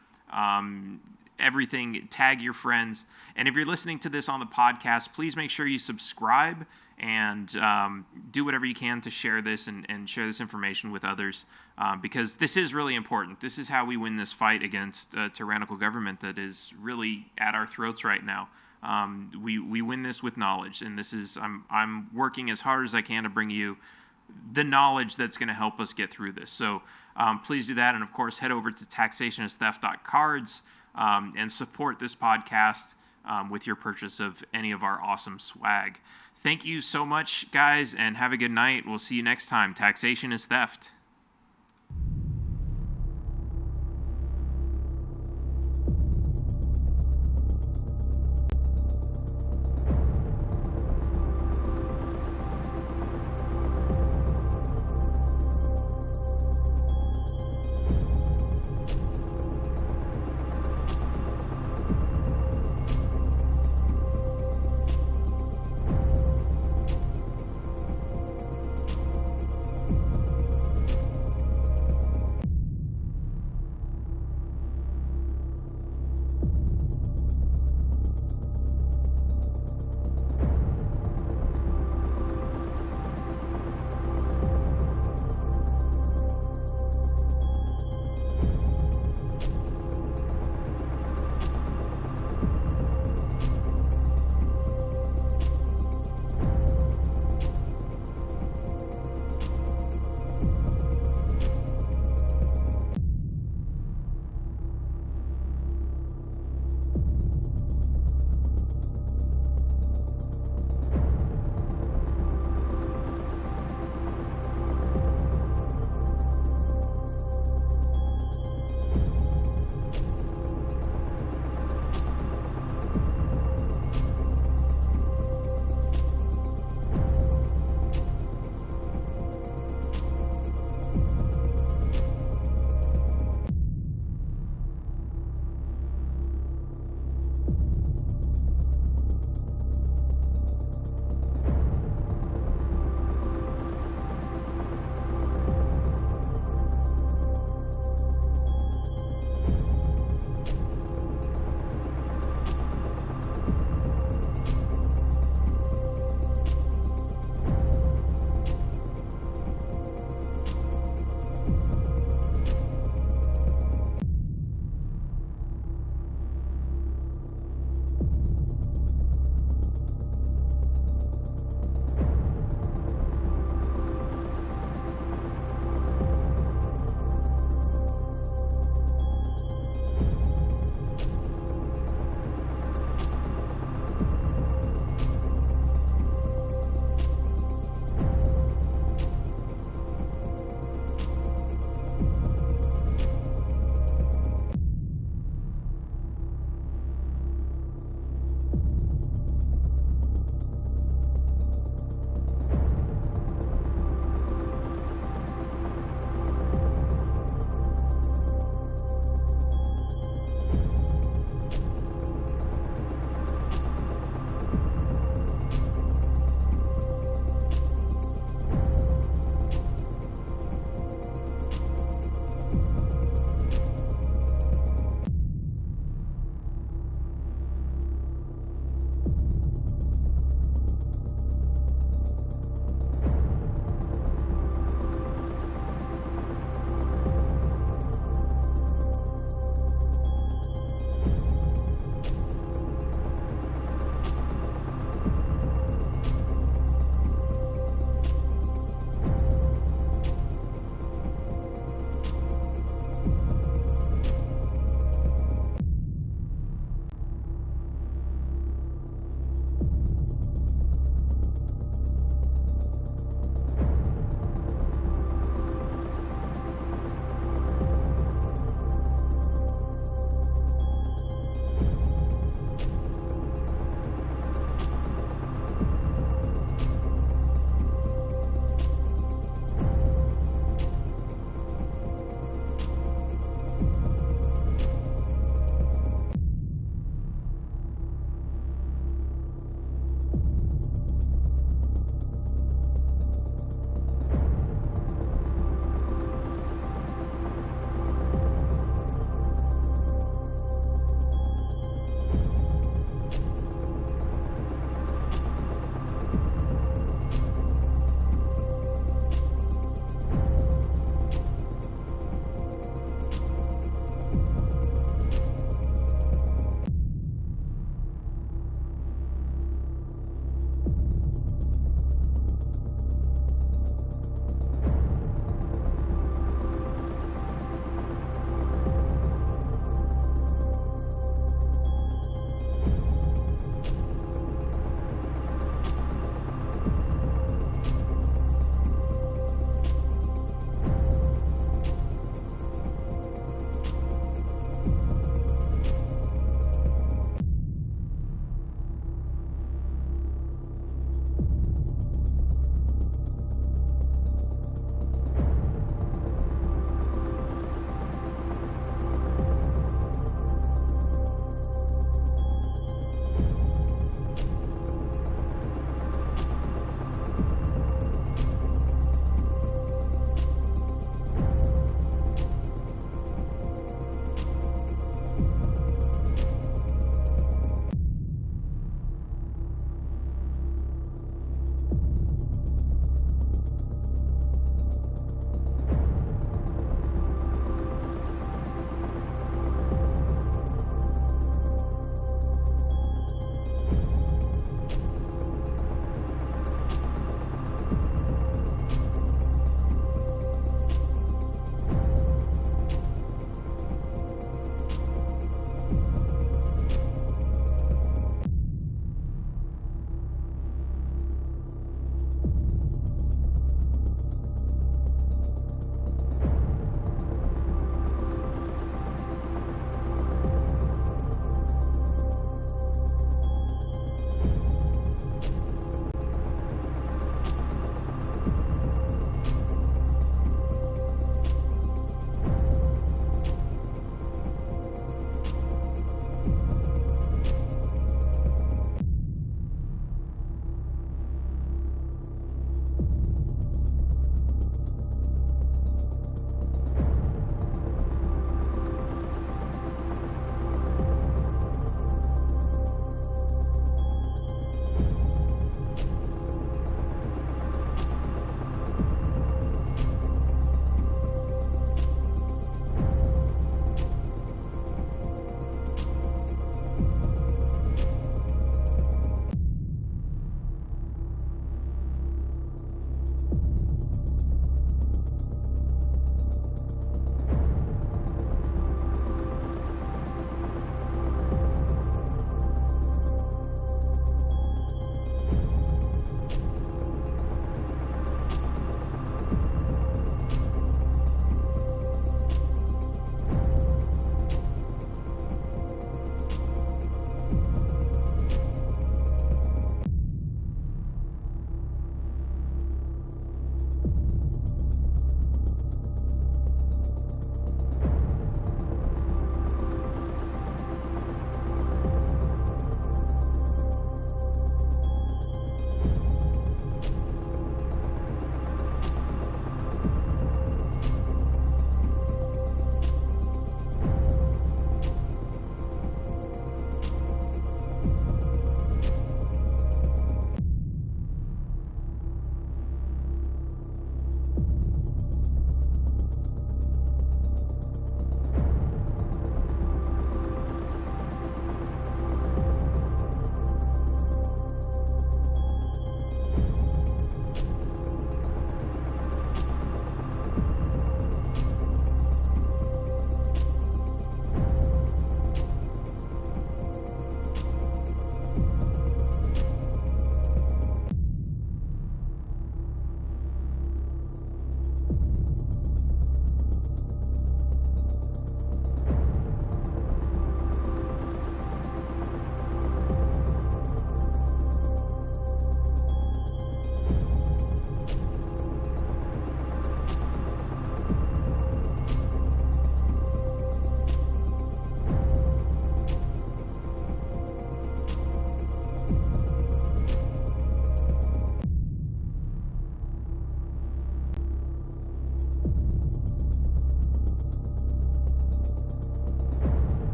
everything. Tag your friends. And if you're listening to this on the podcast, please make sure you subscribe and do whatever you can to share this and share this information with others, because this is really important. This is how we win this fight against tyrannical government that is really at our throats right now. We win this with knowledge, and this is I'm working as hard as I can to bring you the knowledge that's going to help us get through this. So please do that, and of course head over to taxationistheft.cards and support this podcast with your purchase of any of our awesome swag. Thank you so much, guys, and have a good night. We'll see you next time. Taxation is theft.